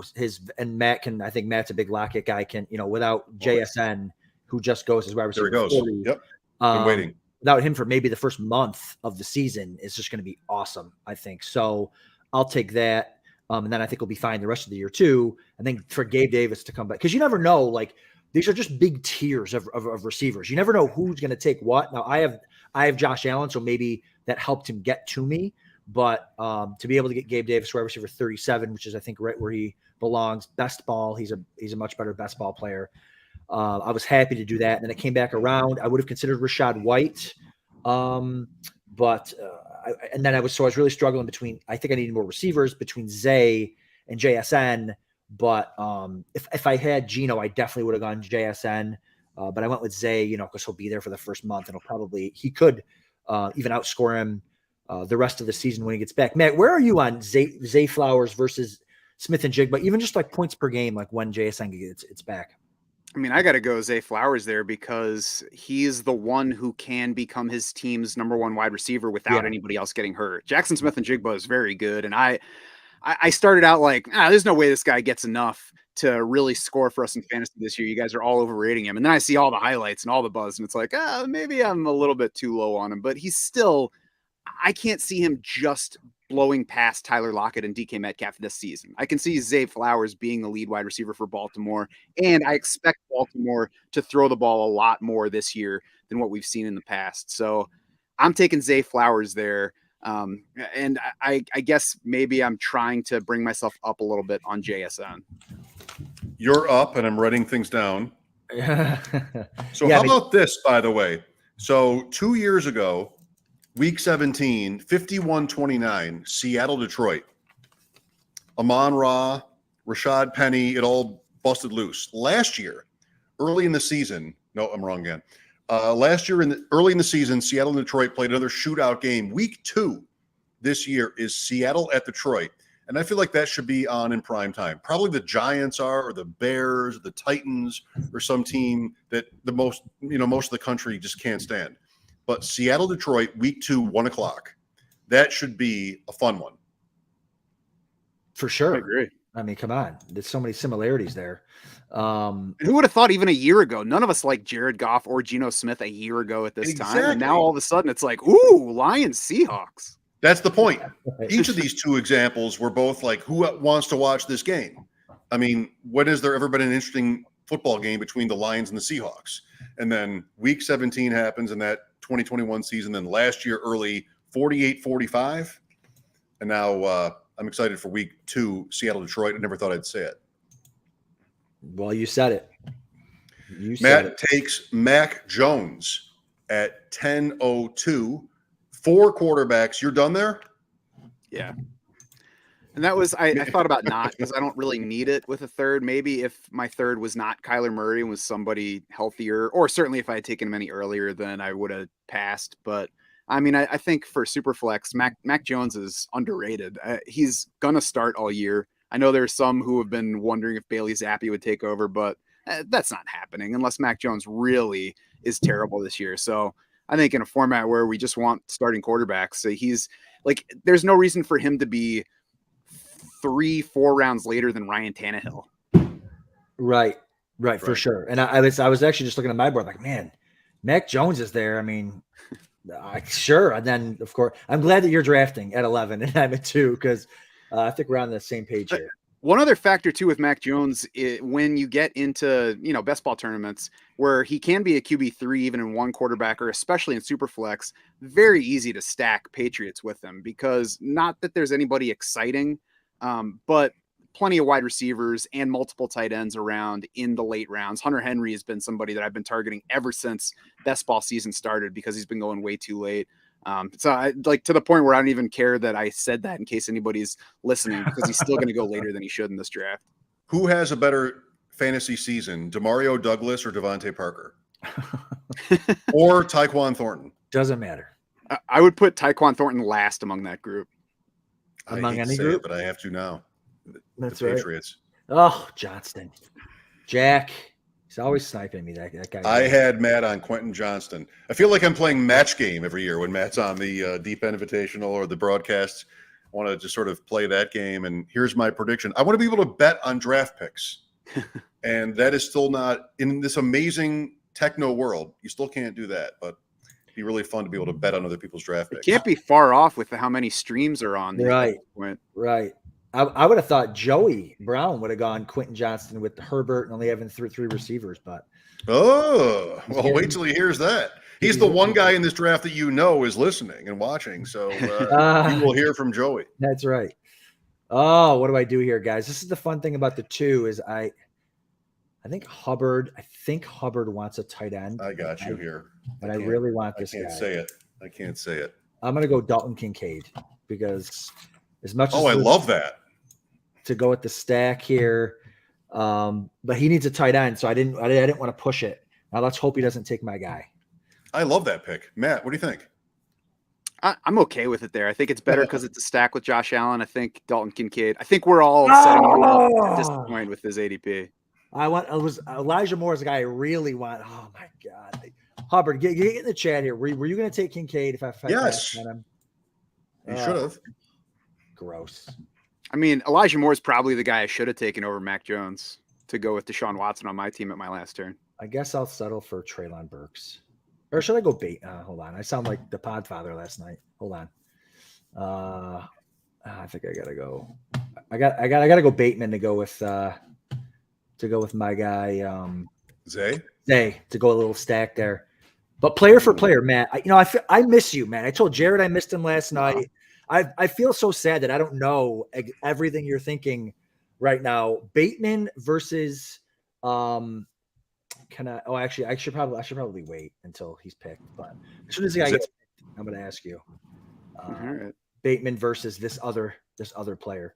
think Matt's a big Lockett guy, without JSN, who just goes as wide receiver. There he goes. 40, Yep. Been waiting. Without him for maybe the first month of the season is just going to be awesome, I think. So I'll take that. And then I think we'll be fine the rest of the year too. And then for Gabe Davis to come back, because you never know, like these are just big tiers of receivers. You never know who's going to take what. Now I have Josh Allen, so maybe that helped him get to me. But to be able to get Gabe Davis wide receiver 37, which is I think right where he belongs, best ball. He's a much better best ball player. I was happy to do that. And then it came back around. I would have considered Rashad White, but I was really struggling between. I think I needed more receivers between Zay and JSN. But if I had Geno, I definitely would have gone JSN. But I went with Zay, because he'll be there for the first month, and he could even outscore him the rest of the season when he gets back. Matt, where are you on Zay Flowers versus Smith and Jigba? Even just like points per game, like when JSN gets it's back. I mean, I got to go Zay Flowers there because he's the one who can become his team's number 1 wide receiver without anybody else getting hurt. Jackson Smith and Jigba is very good. And I started out like, there's no way this guy gets enough to really score for us in fantasy this year. You guys are all overrating him. And then I see all the highlights and all the buzz and it's like, maybe I'm a little bit too low on him, but he's still, I can't see him just blowing past Tyler Lockett and DK Metcalf this season. I can see Zay Flowers being the lead wide receiver for Baltimore, and I expect Baltimore to throw the ball a lot more this year than what we've seen in the past. So I'm taking Zay Flowers there. And I guess maybe I'm trying to bring myself up a little bit on JSN. You're up, and I'm writing things down. So how about this, by the way? So 2 years ago, Week 17, 51-29, Seattle-Detroit. Amon-Ra, Rashad Penny, it all busted loose. Last year, early in the season, no, I'm wrong again. Last year, early in the season, Seattle and Detroit played another shootout game. Week 2 this year is Seattle at Detroit. And I feel like that should be on in prime time. Probably the Giants are, or the Bears, or the Titans, or some team that most of the country just can't stand. But Seattle, Detroit, week 2, 1 o'clock. That should be a fun one. For sure. I agree. I mean, come on. There's so many similarities there. Who would have thought even a year ago? None of us liked Jared Goff or Geno Smith a year ago at this time. And now all of a sudden it's like, ooh, Lions, Seahawks. That's the point. Each of these 2 examples were both like, who wants to watch this game? I mean, when has there ever been an interesting football game between the Lions and the Seahawks? And then week 17 happens in that 2021 season. Then last year, early 48-45. And now I'm excited for week 2, Seattle, Detroit. I never thought I'd say it. Well, you said it. Matt takes Mac Jones at 10:02. 4 quarterbacks. You're done there? Yeah. And that was, I thought about not, because I don't really need it with a third. Maybe if my third was not Kyler Murray and was somebody healthier, or certainly if I had taken him any earlier, then I would have passed. But I mean, I think for Superflex, Mac Jones is underrated. He's going to start all year. I know there are some who have been wondering if Bailey Zappi would take over, but that's not happening unless Mac Jones really is terrible this year. So I think in a format where we just want starting quarterbacks, he's like, there's no reason for him to be 3-4 rounds later than Ryan Tannehill. Right, for sure. And I was actually just looking at my board, like, man, Mac Jones is there. I mean, sure. And then, of course, I'm glad that you're drafting at 11 and I'm at 2 because I think we're on the same page here. One other factor too with Mac Jones, when you get into best ball tournaments where he can be a QB3 even in one quarterback or especially in Superflex, very easy to stack Patriots with him because not that there's anybody exciting, but plenty of wide receivers and multiple tight ends around in the late rounds. Hunter Henry has been somebody that I've been targeting ever since best ball season started because he's been going way too late. So I like to the point where I don't even care that I said that in case anybody's listening because he's still going to go later than he should in this draft. Who has a better fantasy season, Demario Douglas or Devontae Parker? Or Tyquan Thornton? Doesn't matter. I would put Tyquan Thornton last among that group. Among I hate any to say group? it, but I have to now. That's the right. Patriots. Oh, Johnston. Jack. He's always sniping me, that guy. I had Matt on Quentin Johnston. I feel like I'm playing match game every year when Matt's on the Deep Invitational or the broadcasts. I want to just sort of play that game. And here's my prediction. I want to be able to bet on draft picks. And that is still not in this amazing techno world. You still can't do that, but it'd be really fun to be able to bet on other people's draft picks. It can't be far off with how many streams are on. Right. I would have thought Joey Brown would have gone Quentin Johnston with Herbert and only having three receivers, but wait till he hears that. He's the one guy in this draft that is listening and watching, so you will hear from Joey. That's right. Oh, what do I do here, guys? This is the fun thing about the 2 is I think Hubbard wants a tight end. I got you here. But I really want this guy. I can't say it. I'm going to go Dalton Kincaid because as much as I love that. To go with the stack here. But he needs a tight end, so I didn't want to push it. Now let's hope he doesn't take my guy. I love that pick. Matt, what do you think? I'm okay with it there. I think it's better because it's a stack with Josh Allen. I think Dalton Kincaid. I think we're all setting him up at this point with his ADP. Elijah Moore is a guy I really want. Oh my God. Hubbard, get in the chat here. Were you going to take Kincaid if I yes. on him? You should have. Gross. I mean, Elijah Moore is probably the guy I should have taken over Mac Jones to go with Deshaun Watson on my team at my last turn. I guess I'll settle for Treylon Burks. Or should I go hold on. I sound like the Podfather last night. Hold on. I think I gotta go. I gotta go Bateman to go with my guy Zay to go a little stack there. But player for player, Matt. I miss you, man. I told Jared I missed him last night. I feel so sad that I don't know everything you're thinking right now. Bateman versus I should probably wait until he's picked. But as soon as the guy gets picked, I'm going to ask you. All right. Bateman versus this other player.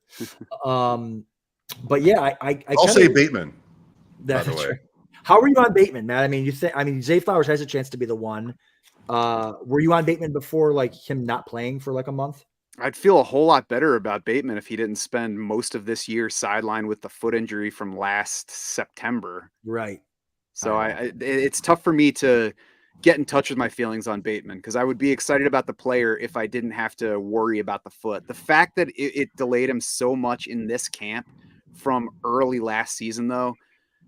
But yeah, I'll say Bateman. By the way, how are you on Bateman, Matt? I mean, Zay Flowers has a chance to be the one. Were you on Bateman before, like him not playing for like a month? I'd feel a whole lot better about Bateman if he didn't spend most of this year sidelined with the foot injury from last September. Right. So it's tough for me to get in touch with my feelings on Bateman because I would be excited about the player if I didn't have to worry about the foot. The fact that it delayed him so much in this camp from early last season, though,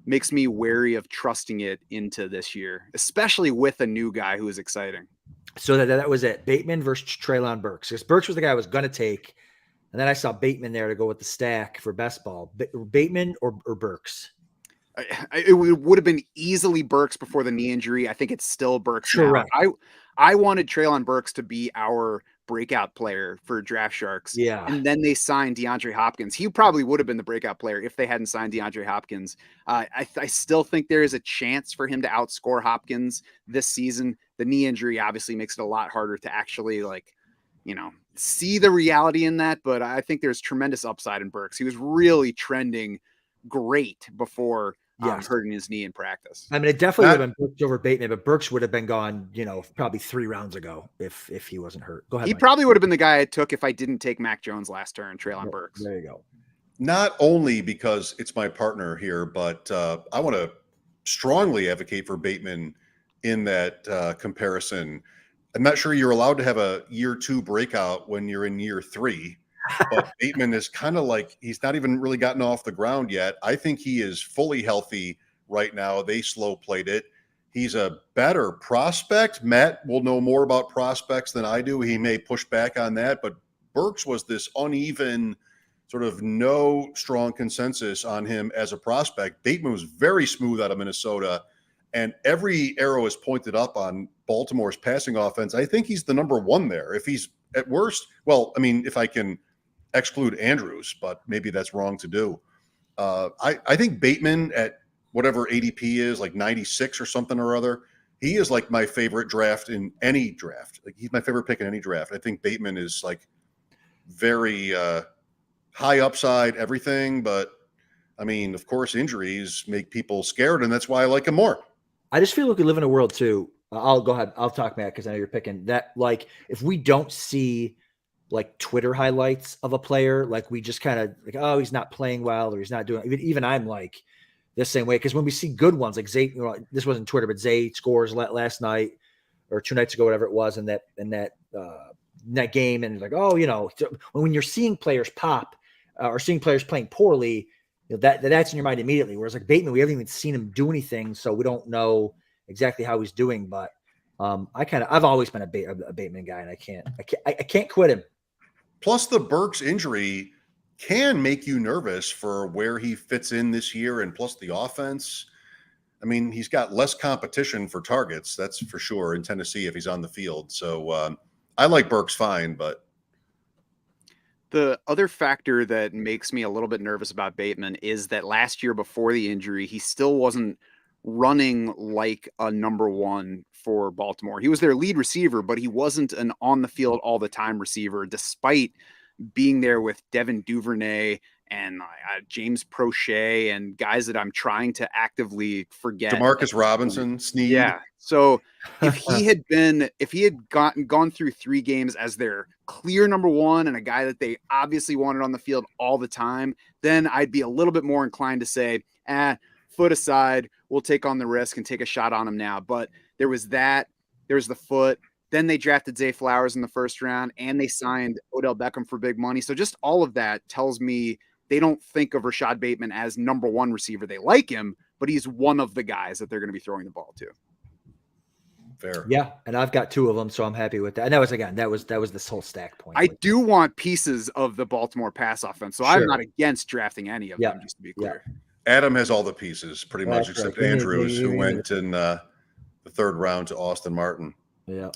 makes me wary of trusting it into this year, especially with a new guy who is exciting. So that was it. Bateman versus Treylon Burks. Because Burks was the guy I was going to take. And then I saw Bateman there to go with the stack for best ball. Bateman or Burks? It would have been easily Burks before the knee injury. I think it's still Burks now. Right. I wanted Treylon Burks to be our breakout player for Draft Sharks. Yeah. And then they signed DeAndre Hopkins. He probably would have been the breakout player if they hadn't signed DeAndre Hopkins. I still think there is a chance for him to outscore Hopkins this season. The knee injury obviously makes it a lot harder to actually see the reality in that. But I think there's tremendous upside in Burks. He was really trending great before hurting his knee in practice. I mean, it definitely would have been Burks over Bateman, but Burks would have been gone, probably 3 rounds ago if he wasn't hurt. Go ahead. He Mike. probably would have been the guy I took if I didn't take Mac Jones last turn, Treylon Burks. There you go. not only because it's my partner here, but I want to strongly advocate for Bateman in that comparison. I'm not sure you're allowed to have a year 2 breakout when you're in year 3, but Bateman is kind of like, he's not even really gotten off the ground yet. I think he is fully healthy right now. They slow played it. He's a better prospect. Matt will know more about prospects than I do. He may push back on that, but Burks was this uneven, sort of no strong consensus on him as a prospect. Bateman was very smooth out of Minnesota, and every arrow is pointed up on Baltimore's passing offense. I think he's the number 1 there. If he's at worst, well, I mean, if I can exclude Andrews, but maybe that's wrong to do. I think Bateman at whatever ADP is, like 96 or something or other, he is like my favorite draft in any draft. Like, he's my favorite pick in any draft. I think Bateman is like very high upside, everything. But I mean, of course, injuries make people scared, and that's why I like him more. I just feel like we live in a world too. I'll go ahead. I'll talk, Matt, because I know you're picking that. Like, if we don't see like Twitter highlights of a player, like we just kind of like, oh, he's not playing well, or he's not doing. Even I'm like the same way, because when we see good ones, like Zay, this wasn't Twitter, but Zay scores last night or 2 nights ago, whatever it was, in that game, and like, oh, when you're seeing players pop or seeing players playing poorly, that's in your mind immediately. Whereas like Bateman, we haven't even seen him do anything, so we don't know exactly how he's doing. But I've always been a Bateman guy, and I can't quit him. Plus, the Burks injury can make you nervous for where he fits in this year, and plus the offense. I mean, he's got less competition for targets, that's for sure, in Tennessee if he's on the field. So I like Burks fine, but the other factor that makes me a little bit nervous about Bateman is that last year before the injury, he still wasn't running like a number 1 for Baltimore. He was their lead receiver, but he wasn't an on the field all the time receiver, despite being there with Devin Duvernay and James Prochet and guys that I'm trying to actively forget. Demarcus Robinson, Snead. Yeah. So if he had gone through 3 games as their clear number 1 and a guy that they obviously wanted on the field all the time, then I'd be a little bit more inclined to say, foot aside, we'll take on the risk and take a shot on him now. But there was the foot. Then they drafted Zay Flowers in the first round, and they signed Odell Beckham for big money. So just all of that tells me they don't think of Rashad Bateman as number 1 receiver. They like him, but he's one of the guys that they're going to be throwing the ball to. Fair. Yeah, and I've got 2 of them, so I'm happy with that. And that was this whole stack point. I do want pieces of the Baltimore pass offense, so sure. I'm not against drafting any of them, just to be clear. Yeah. Adam has all the pieces, pretty much, except right. Andrews, who went in the 3rd round to Austin Martin. Yeah.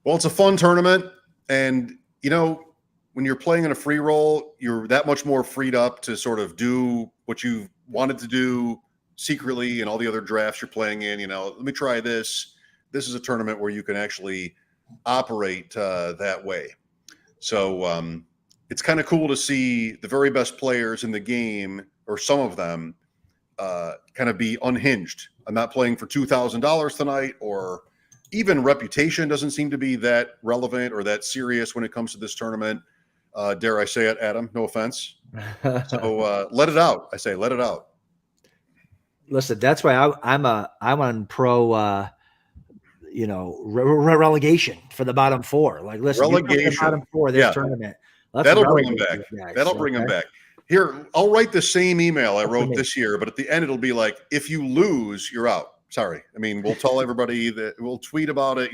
Well, it's a fun tournament, and when you're playing in a free roll, you're that much more freed up to sort of do what you wanted to do secretly in all the other drafts you're playing in. Let me try this. This is a tournament where you can actually operate that way. So it's kind of cool to see the very best players in the game, or some of them, kind of be unhinged. I'm not playing for $2,000 tonight, or even reputation doesn't seem to be that relevant or that serious when it comes to this tournament. Dare I say it, Adam? No offense. So let it out. I say, let it out. Listen, that's why I'm on pro, relegation for the bottom 4. Like, listen, relegation, the bottom 4 of this tournament. That'll bring them back. That'll bring them back. Here, I'll write the same email I wrote this year, but at the end it'll be like, if you lose, you're out. Sorry. I mean, we'll tell everybody that we'll tweet about it.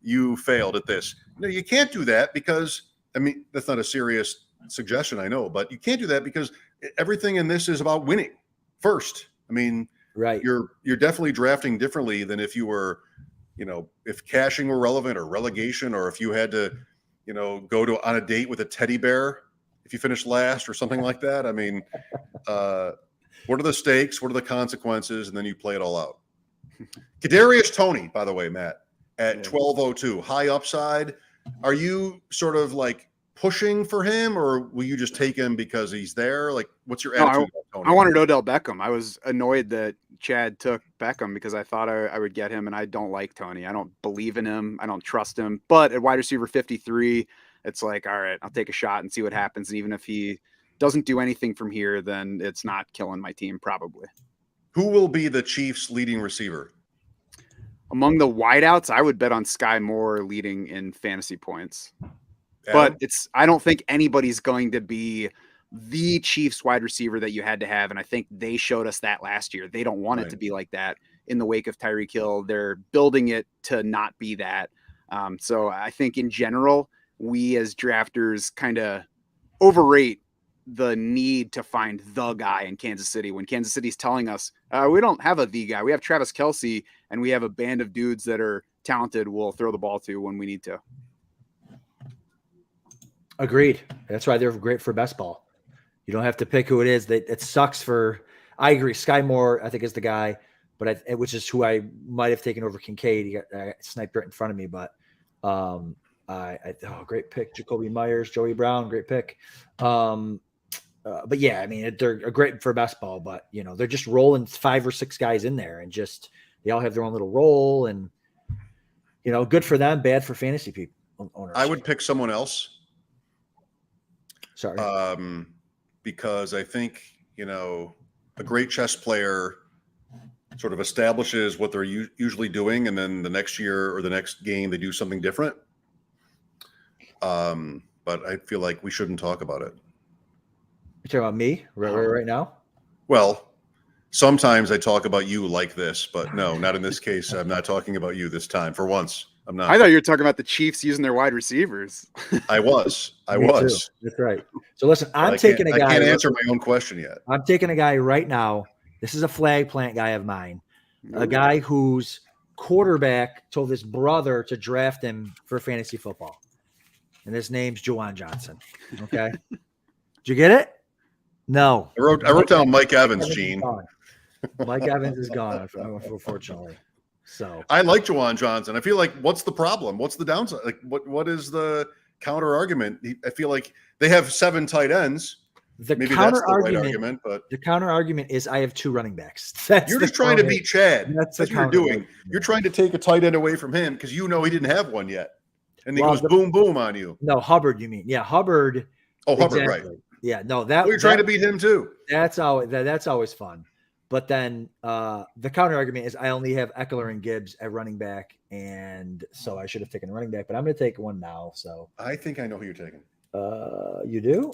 You failed at this. No, you can't do that, because that's not a serious suggestion, I know, but you can't do that because everything in this is about winning first. Right. You're definitely drafting differently than if you were, if caching were relevant, or relegation, or if you had to, go on a date with a teddy bear if you finished last or something like that. What are the stakes? What are the consequences? And then you play it all out. Kadarius Toney, by the way, Matt, at 1202, high upside. Are you sort of like pushing for him, or will you just take him because he's there? Like, what's your attitude? I wanted Odell Beckham. I was annoyed that Chad took Beckham because I thought I would get him, and I don't like Toney. I don't believe in him. I don't trust him. But at wide receiver 53, it's like, all right, I'll take a shot and see what happens. And even if he doesn't do anything from here, then it's not killing my team probably. Who will be the Chiefs' leading receiver? Among the wideouts, I would bet on Sky Moore leading in fantasy points. Adam? But I don't think anybody's going to be the Chiefs wide receiver that you had to have. And I think they showed us that last year. They don't want it to be like that in the wake of Tyreek Hill. They're building it to not be that. So I think in general, we as drafters kind of overrate the need to find the guy in Kansas City when Kansas City's telling us we don't have the guy. We have Travis Kelce and we have a band of dudes that are talented. We'll throw the ball to when we need to. Agreed. That's why they're great for best ball. You don't have to pick who it is. It sucks for. I agree. Sky Moore, I think, is the guy, but which is who I might have taken over Kincaid. He got sniped right in front of me, but great pick. Jacoby Myers, Joey Brown, great pick. But yeah, I mean, they're great for best ball, but they're just rolling 5 or 6 guys in there, and just they all have their own little role, and good for them, bad for fantasy people. Owners. I would pick someone else. Sorry. Because I think, a great chess player sort of establishes what they're usually doing, and then the next year or the next game they do something different. But I feel like we shouldn't talk about it. You're talking about me right now? Well, sometimes I talk about you like this, but no, not in this case. I'm not talking about you this time. For once, I'm not. I thought you were talking about the Chiefs using their wide receivers. I was. Me too. That's right. So listen, I'm taking a guy. I can't answer my own question yet. I'm taking a guy right now. This is a flag plant guy of mine. A guy whose quarterback told his brother to draft him for fantasy football. And his name's Juwan Johnson. Okay. Did you get it? No. I wrote down Mike Evans, Gene. Mike Evans is gone, unfortunately. So I like Juwan Johnson. I feel like, what's the problem? What's the downside? Like, what is the counter argument? I feel like they have 7 tight ends. Maybe that's the right argument, but the counter argument is I have 2 running backs. You're just trying to beat Chad. That's what you're doing. You're trying to take a tight end away from him because he didn't have one yet. And he goes boom, boom on you. No, Hubbard, you mean. Yeah, Hubbard. Oh, Hubbard, right. Yeah, no, you're trying to beat him too. That's always fun. But then the counter argument is I only have Eckler and Gibbs at running back, and so I should have taken a running back, but I'm going to take one now. So I think I know who you're taking. You do?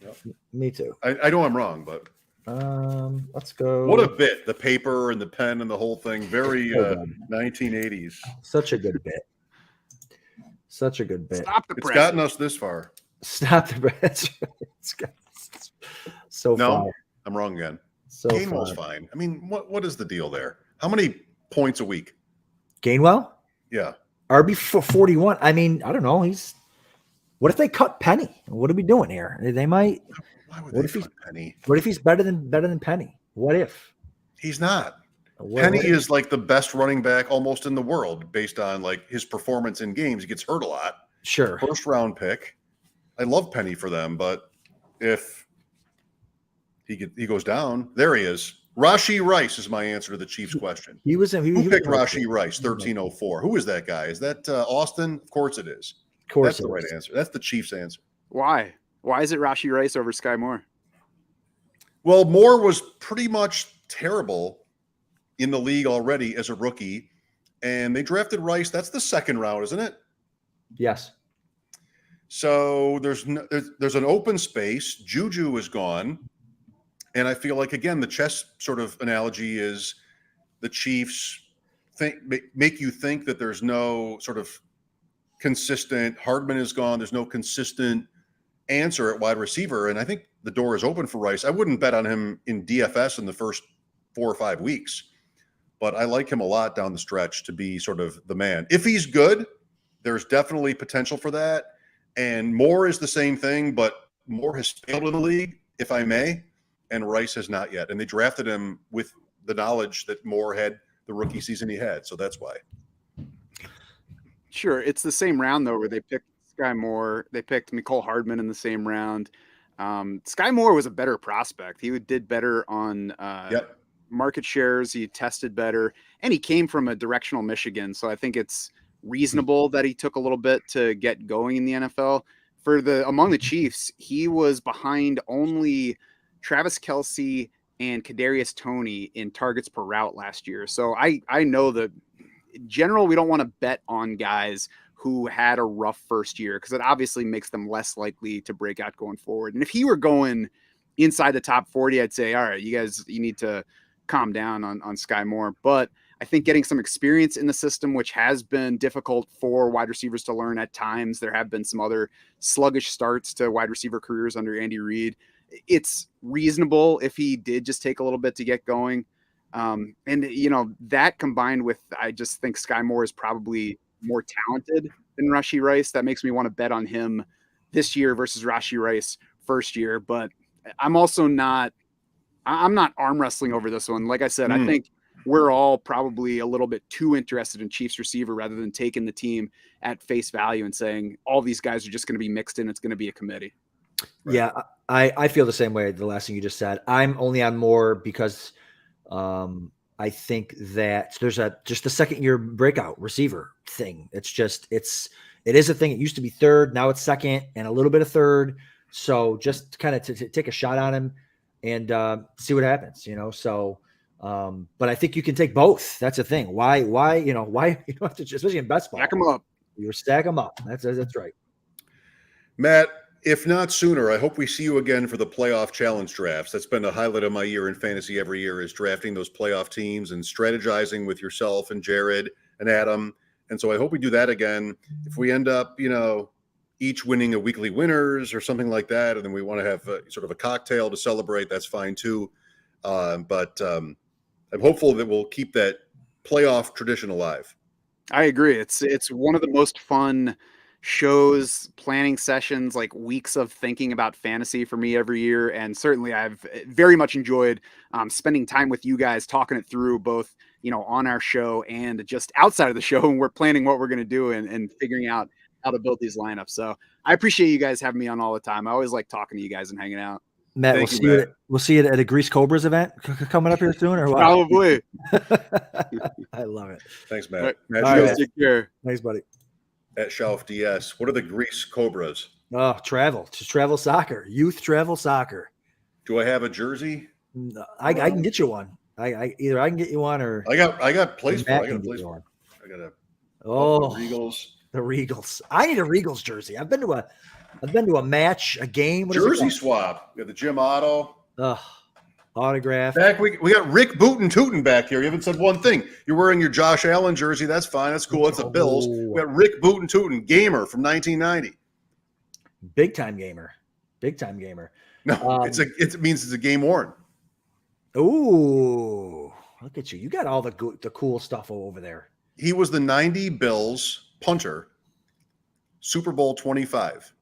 Yep. Me too. I know I'm wrong, but let's go. What a bit! The paper and the pen and the whole thing. Very 1980s. Such a good bit. Such a good bit. Stop the press. It's gotten us this far. Stop the press. It's got so far. No, I'm wrong again. So Gainwell's fine. I mean, what is the deal there? How many points a week? Gainwell? Yeah. RB 41. I mean, I don't know. What if they cut Penny? What are we doing here? They might. Why would they cut Penny? What if he's better than Penny? What if? He's not. Penny is like the best running back almost in the world based on like his performance in games. He gets hurt a lot. Sure. 1st round pick. I love Penny for them, but if he goes down, there he is. Rashee Rice is my answer to the Chiefs question. Who picked Rashee Rice, 1304? Who is that guy? Is that Austin? Of course it is. Of course that's the right answer. That's the Chiefs' answer. Why? Why is it Rashee Rice over Sky Moore? Well, Moore was pretty much terrible in the league already as a rookie, and they drafted Rice. That's the 2nd round, isn't it? Yes. So there's an open space. Juju is gone. And I feel like, again, the chess sort of analogy is the Chiefs make you think that there's no sort of consistent. Hardman is gone. There's no consistent answer at wide receiver. And I think the door is open for Rice. I wouldn't bet on him in DFS in the first 4 or 5 weeks, but I like him a lot down the stretch to be sort of the man. If he's good, there's definitely potential for that. And Moore is the same thing, but Moore has failed in the league, if I may, and Rice has not yet. And they drafted him with the knowledge that Moore had the rookie season he had. So that's why. Sure. It's the same round, though, where they picked Sky Moore. They picked Mecole Hardman in the same round. Sky Moore was a better prospect. He did better on market shares. He tested better, and he came from a directional Michigan. So I think it's reasonable that he took a little bit to get going in the NFL. among the Chiefs, he was behind only Travis Kelce and Kadarius Toney in targets per route last year. So I know that in general, we don't want to bet on guys who had a rough first year because it obviously makes them less likely to break out going forward. And if he were going inside the top 40, I'd say, all right, you need to calm down on Sky Moore. But I think getting some experience in the system, which has been difficult for wide receivers to learn at times. There have been some other sluggish starts to wide receiver careers under Andy Reid. It's reasonable if he did just take a little bit to get going. And, that combined with, I just think Sky Moore is probably more talented than Rashee Rice. That makes me want to bet on him this year versus Rashee Rice first year. But I'm not arm wrestling over this one. Like I said, I think we're all probably a little bit too interested in Chiefs receiver rather than taking the team at face value and saying all these guys are just going to be mixed in. It's going to be a committee. Right. Yeah, I feel the same way. The last thing you just said, I'm only on Moore because I think that there's just a second year breakout receiver thing. It is a thing. It used to be third. Now it's second and a little bit of third. So just kind of to take a shot on him and see what happens, so, but I think you can take both. That's the thing. Why you don't have to, especially in best ball. Stack them up. You stack them up. That's right. Matt, if not sooner, I hope we see you again for the playoff challenge drafts. That's been a highlight of my year in fantasy every year, is drafting those playoff teams and strategizing with yourself and Jared and Adam. And so I hope we do that again. If we end up, each winning a weekly winners or something like that, and then we want to have sort of a cocktail to celebrate, that's fine too. But I'm hopeful that we'll keep that playoff tradition alive. I agree. It's one of the most fun shows, planning sessions, like weeks of thinking about fantasy for me every year. And certainly I've very much enjoyed spending time with you guys, talking it through both, on our show and just outside of the show. And we're planning what we're going to do and figuring out how to build these lineups. So I appreciate you guys having me on all the time. I always like talking to you guys and hanging out. Matt, we'll see you at a Grease Cobras event coming up here soon, or what? Probably. I love it. Thanks, Matt. All right, take care. Thanks, buddy. At Schauf DS. What are the Grease Cobras? Oh, travel soccer, youth travel soccer. Do I have a jersey? No, I can get you one. Either I can get you one, or I got place for. Matt I got a can get place you for. one. I got a the Regals. The Regals. I need a Regals jersey. I've been to a match, a game. Jersey swap. We got the Jim Otto. Autograph. Back, we got Rick Booten Tootin back here. You haven't said one thing. You're wearing your Josh Allen jersey. That's fine. That's cool. That's the Bills. We got Rick Booten Tootin, gamer from 1990. Big time gamer. No, it means it's a game worn. Ooh, look at you. You got all the cool stuff over there. He was the 90 Bills punter, Super Bowl 25.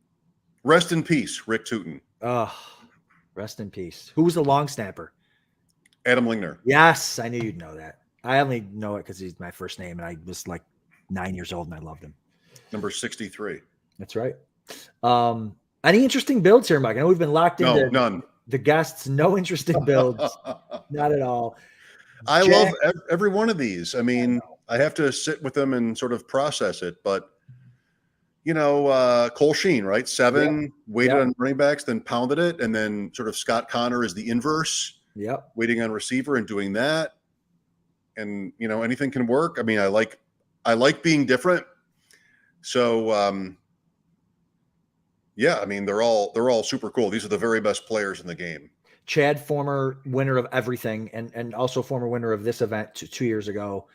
Rest in peace, Rick Tootin. Oh, rest in peace. Who was the long snapper? Adam Lingner. Yes, I knew you'd know that. I only know it because he's my first name, and I was like 9 years old, and I loved him. Number 63. That's right. Any interesting builds here, Mike? I know we've been locked into none. The guests. No interesting builds. Not at all. I love every one of these. I mean, I have to sit with them and sort of process it, but Cole Sheen, right? 7, waited on running backs, then pounded it. And then sort of Scott Connor is the inverse. Yep. Waiting on receiver and doing that. And, anything can work. I mean, I like being different. So, I mean, they're all super cool. These are the very best players in the game. Chad, former winner of everything and also former winner of this event 2 years ago.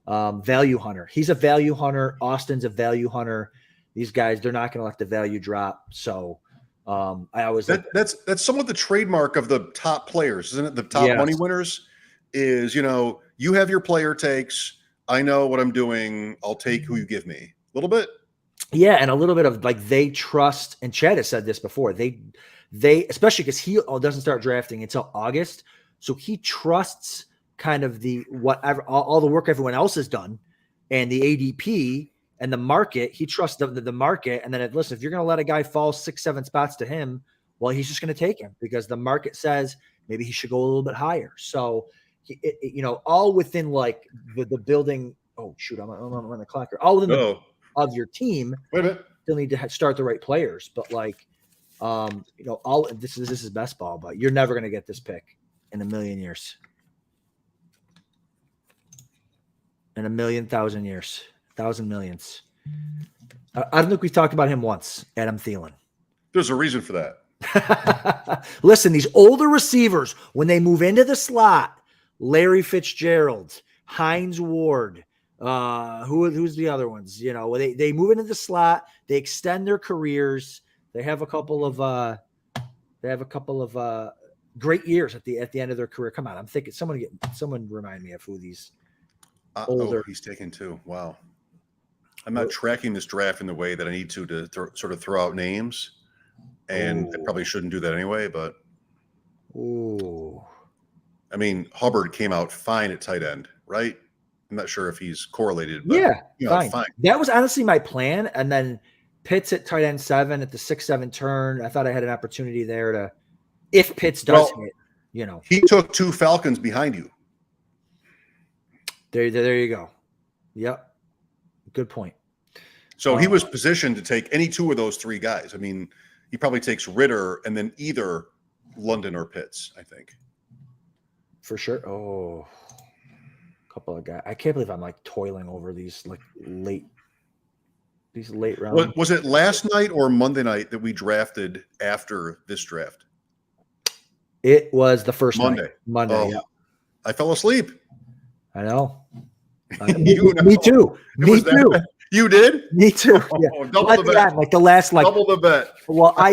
Value hunter. He's a value hunter. Austin's a value hunter. These guys, they're not going to let the value drop. So I always that's somewhat the trademark of the top players, isn't it? The top money winners is, you have your player takes. I know what I'm doing. I'll take who you give me. A little bit. Yeah, and a little bit of like they trust, and Chad has said this before. They especially because he doesn't start drafting until August, so he trusts kind of the whatever all the work everyone else has done, and the ADP and the market. He trusts the market, and then listen, if you're going to let a guy fall 6-7 spots to him, well, he's just going to take him because the market says maybe he should go a little bit higher. So, all within like the building. Oh shoot, I'm on the clock here. All within of your team. Wait a minute. still need to start the right players. But like, all this is best ball, but you're never going to get this pick in a million years. In a million, thousand years, thousand millions. I don't think we've talked about him once, Adam Thielen. There's a reason for that. Listen, these older receivers, when they move into the slot, Larry Fitzgerald, Hines Ward, who's the other ones? They move into the slot, they extend their careers. They have a couple of great years at the end of their career. Come on, I'm thinking someone remind me of who these older. He's taken 2. Wow. I'm not tracking this draft in the way that I need to sort of throw out names. And I probably shouldn't do that anyway, but I mean, Hubbard came out fine at tight end, right? I'm not sure if he's correlated, but fine. That was honestly my plan. And then Pitts at tight end 7 at the 6-7 turn. I thought I had an opportunity there to, if Pitts does hit, He took 2 Falcons behind you. There you go. Yep. Good point. So he was positioned to take any 2 of those 3 guys. I mean, he probably takes Ritter and then either London or Pitts, I think. For sure. Oh, a couple of guys. I can't believe I'm like toiling over these late rounds. Was it last night or Monday night that we drafted after this draft? It was the first Monday. Monday. Yeah. I fell asleep. I know. Me too. Me too. You did? Me too. Yeah. Double the bet. Like the last, double the bet. Well, I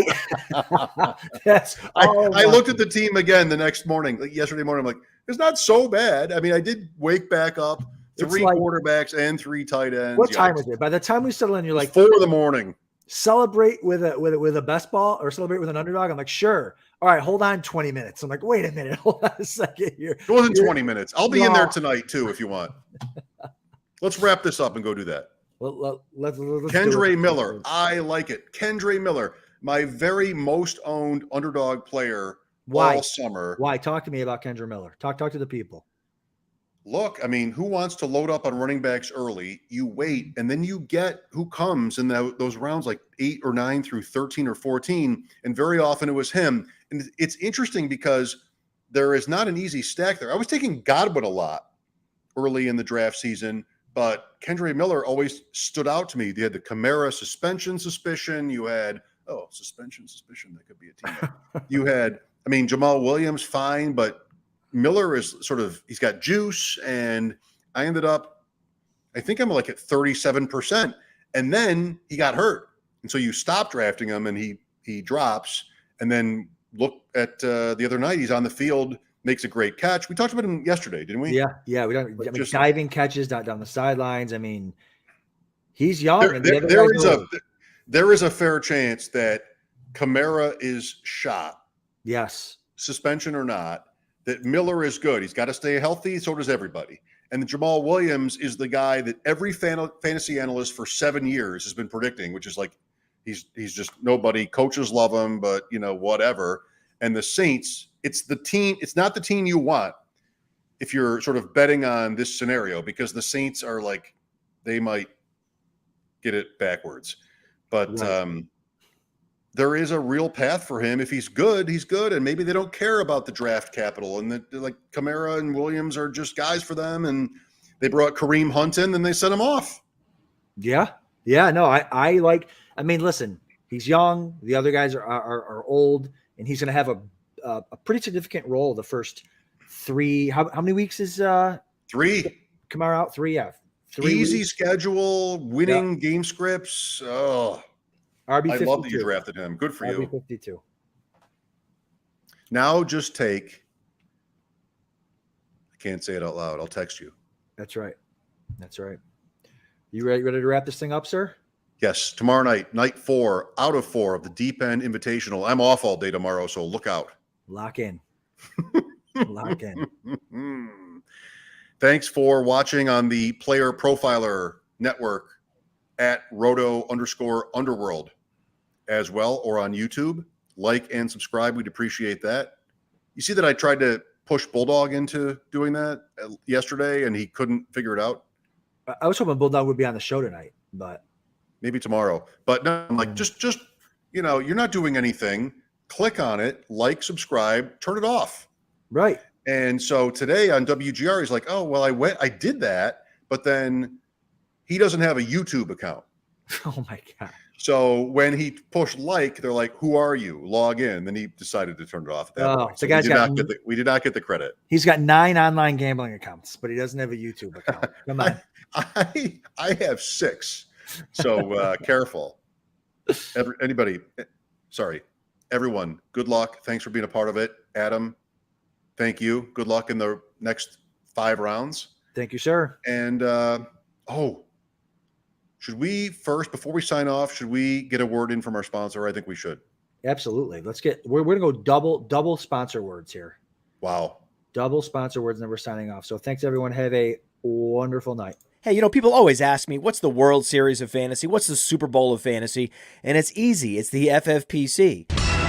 looked at the team again the next morning, yesterday morning. I'm like, it's not so bad. I mean, I did wake back up 3 quarterbacks and 3 tight ends. What time is it? By the time we settle in, you're like 4 a.m. Celebrate with a best ball or celebrate with an underdog. I'm like, sure. All right, hold on 20 minutes. I'm like, wait a minute, hold on a second here. It wasn't 20 minutes. I'll be in there tonight too if you want. Let's wrap this up and go do that. Well, let's Kendre Miller. I like it. Kendre Miller, my very most owned underdog player all summer. Why? Talk to me about Kendre Miller. Talk to the people. Look, I mean, who wants to load up on running backs early? You wait, and then you get who comes in those rounds like 8 or 9 through 13 or 14, and very often it was him. And it's interesting because there is not an easy stack there. I was taking Godwin a lot early in the draft season, but Kendre Miller always stood out to me. You had the Kamara suspicion. You had, suspicion. That could be a team. You had, Jamal Williams, fine, but Miller is he's got juice. And I ended up, I think I'm like at 37%. And then he got hurt. And so you stop drafting him and he drops. And then look at the other night, he's on the field, makes a great catch. We talked about him yesterday, didn't we? Yeah. We don't. Diving catches down the sidelines. He's young. There is a fair chance that Kamara is shot. Yes, suspension or not. That Miller is good. He's got to stay healthy. So does everybody. And Jamal Williams is the guy that every fantasy analyst for 7 years has been predicting, which is like he's just nobody. Coaches love him, but whatever. And the Saints, it's the team. It's not the team you want if you're sort of betting on this scenario, because the Saints are like, they might get it backwards. But right. There is a real path for him. If he's good, he's good. And maybe they don't care about the draft capital. And like Kamara and Williams are just guys for them. And they brought Kareem Hunt in and they sent him off. Yeah. No, I listen, he's young. The other guys are old. And he's going to have a pretty significant role the first 3. How many weeks is 3? Kamara out? 3, yeah. 3 easy weeks. Schedule, winning game scripts. Oh, RB52. I love that you drafted him. Good for you. RB52. Now just take. I can't say it out loud. I'll text you. That's right. You ready to wrap this thing up, sir? Yes. Tomorrow night 4 out of 4 of the Deep End Invitational. I'm off all day tomorrow, so look out. Lock in. Lock in. Thanks for watching on the Player Profiler Network at Roto_Underworld as well, or on YouTube. Like and subscribe. We'd appreciate that. You see that I tried to push Bulldog into doing that yesterday, and he couldn't figure it out. I was hoping Bulldog would be on the show tonight, but maybe tomorrow. But no, I'm like, just you're not doing anything. Click on it, like, subscribe, turn it off. Right. And so today on WGR, he's like, oh, well, I did that, but then he doesn't have a YouTube account. Oh my God. So when he pushed like, they're like, who are you? Log in. Then he decided to turn it off at that point. So the guy's we did not get the credit. He's got 9 online gambling accounts, but he doesn't have a YouTube account. Come on. I have 6. So careful. Everyone, good luck. Thanks for being a part of it. Adam, thank you. Good luck in the next 5 rounds. Thank you, sir. And should we first, before we sign off, should we get a word in from our sponsor? I think we should. Absolutely. We're going to go double sponsor words here. Wow. Double sponsor words, and then we're signing off. So thanks, everyone. Have a wonderful night. Hey, people always ask me, what's the World Series of Fantasy? What's the Super Bowl of Fantasy? And it's easy. It's the FFPC.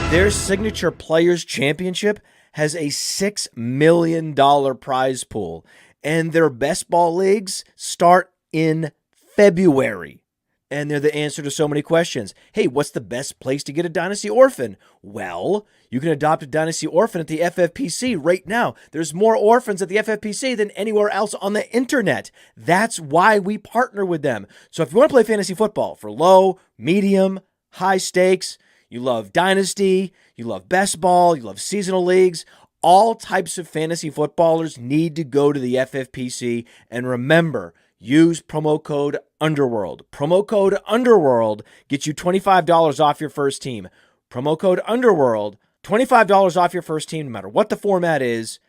Their signature Players Championship has a $6 million prize pool, and their best ball leagues start in February. And they're the answer to so many questions. Hey, what's the best place to get a Dynasty Orphan? Well, you can adopt a Dynasty Orphan at the FFPC right now. There's more orphans at the FFPC than anywhere else on the internet. That's why we partner with them. So if you want to play fantasy football for low, medium, high stakes, you love Dynasty, you love best ball, you love seasonal leagues, all types of fantasy footballers need to go to the FFPC. And remember, use promo code UNDERWORLD. Promo code UNDERWORLD gets you $25 off your first team. Promo code UNDERWORLD, $25 off your first team, no matter what the format is,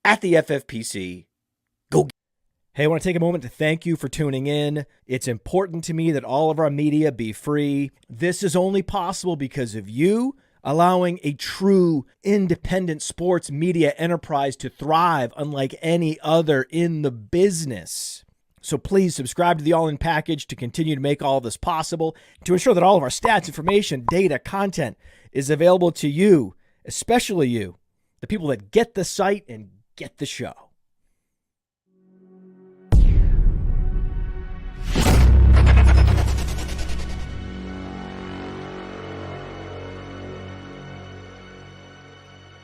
at the FFPC. Go. Hey, I want to take a moment to thank you for tuning in. It's important to me that all of our media be free. This is only possible because of you allowing a true independent sports media enterprise to thrive unlike any other in the business. So please subscribe to the All In package to continue to make all of this possible, to ensure that all of our stats, information, data, content is available to you, especially you, the people that get the site and get the show.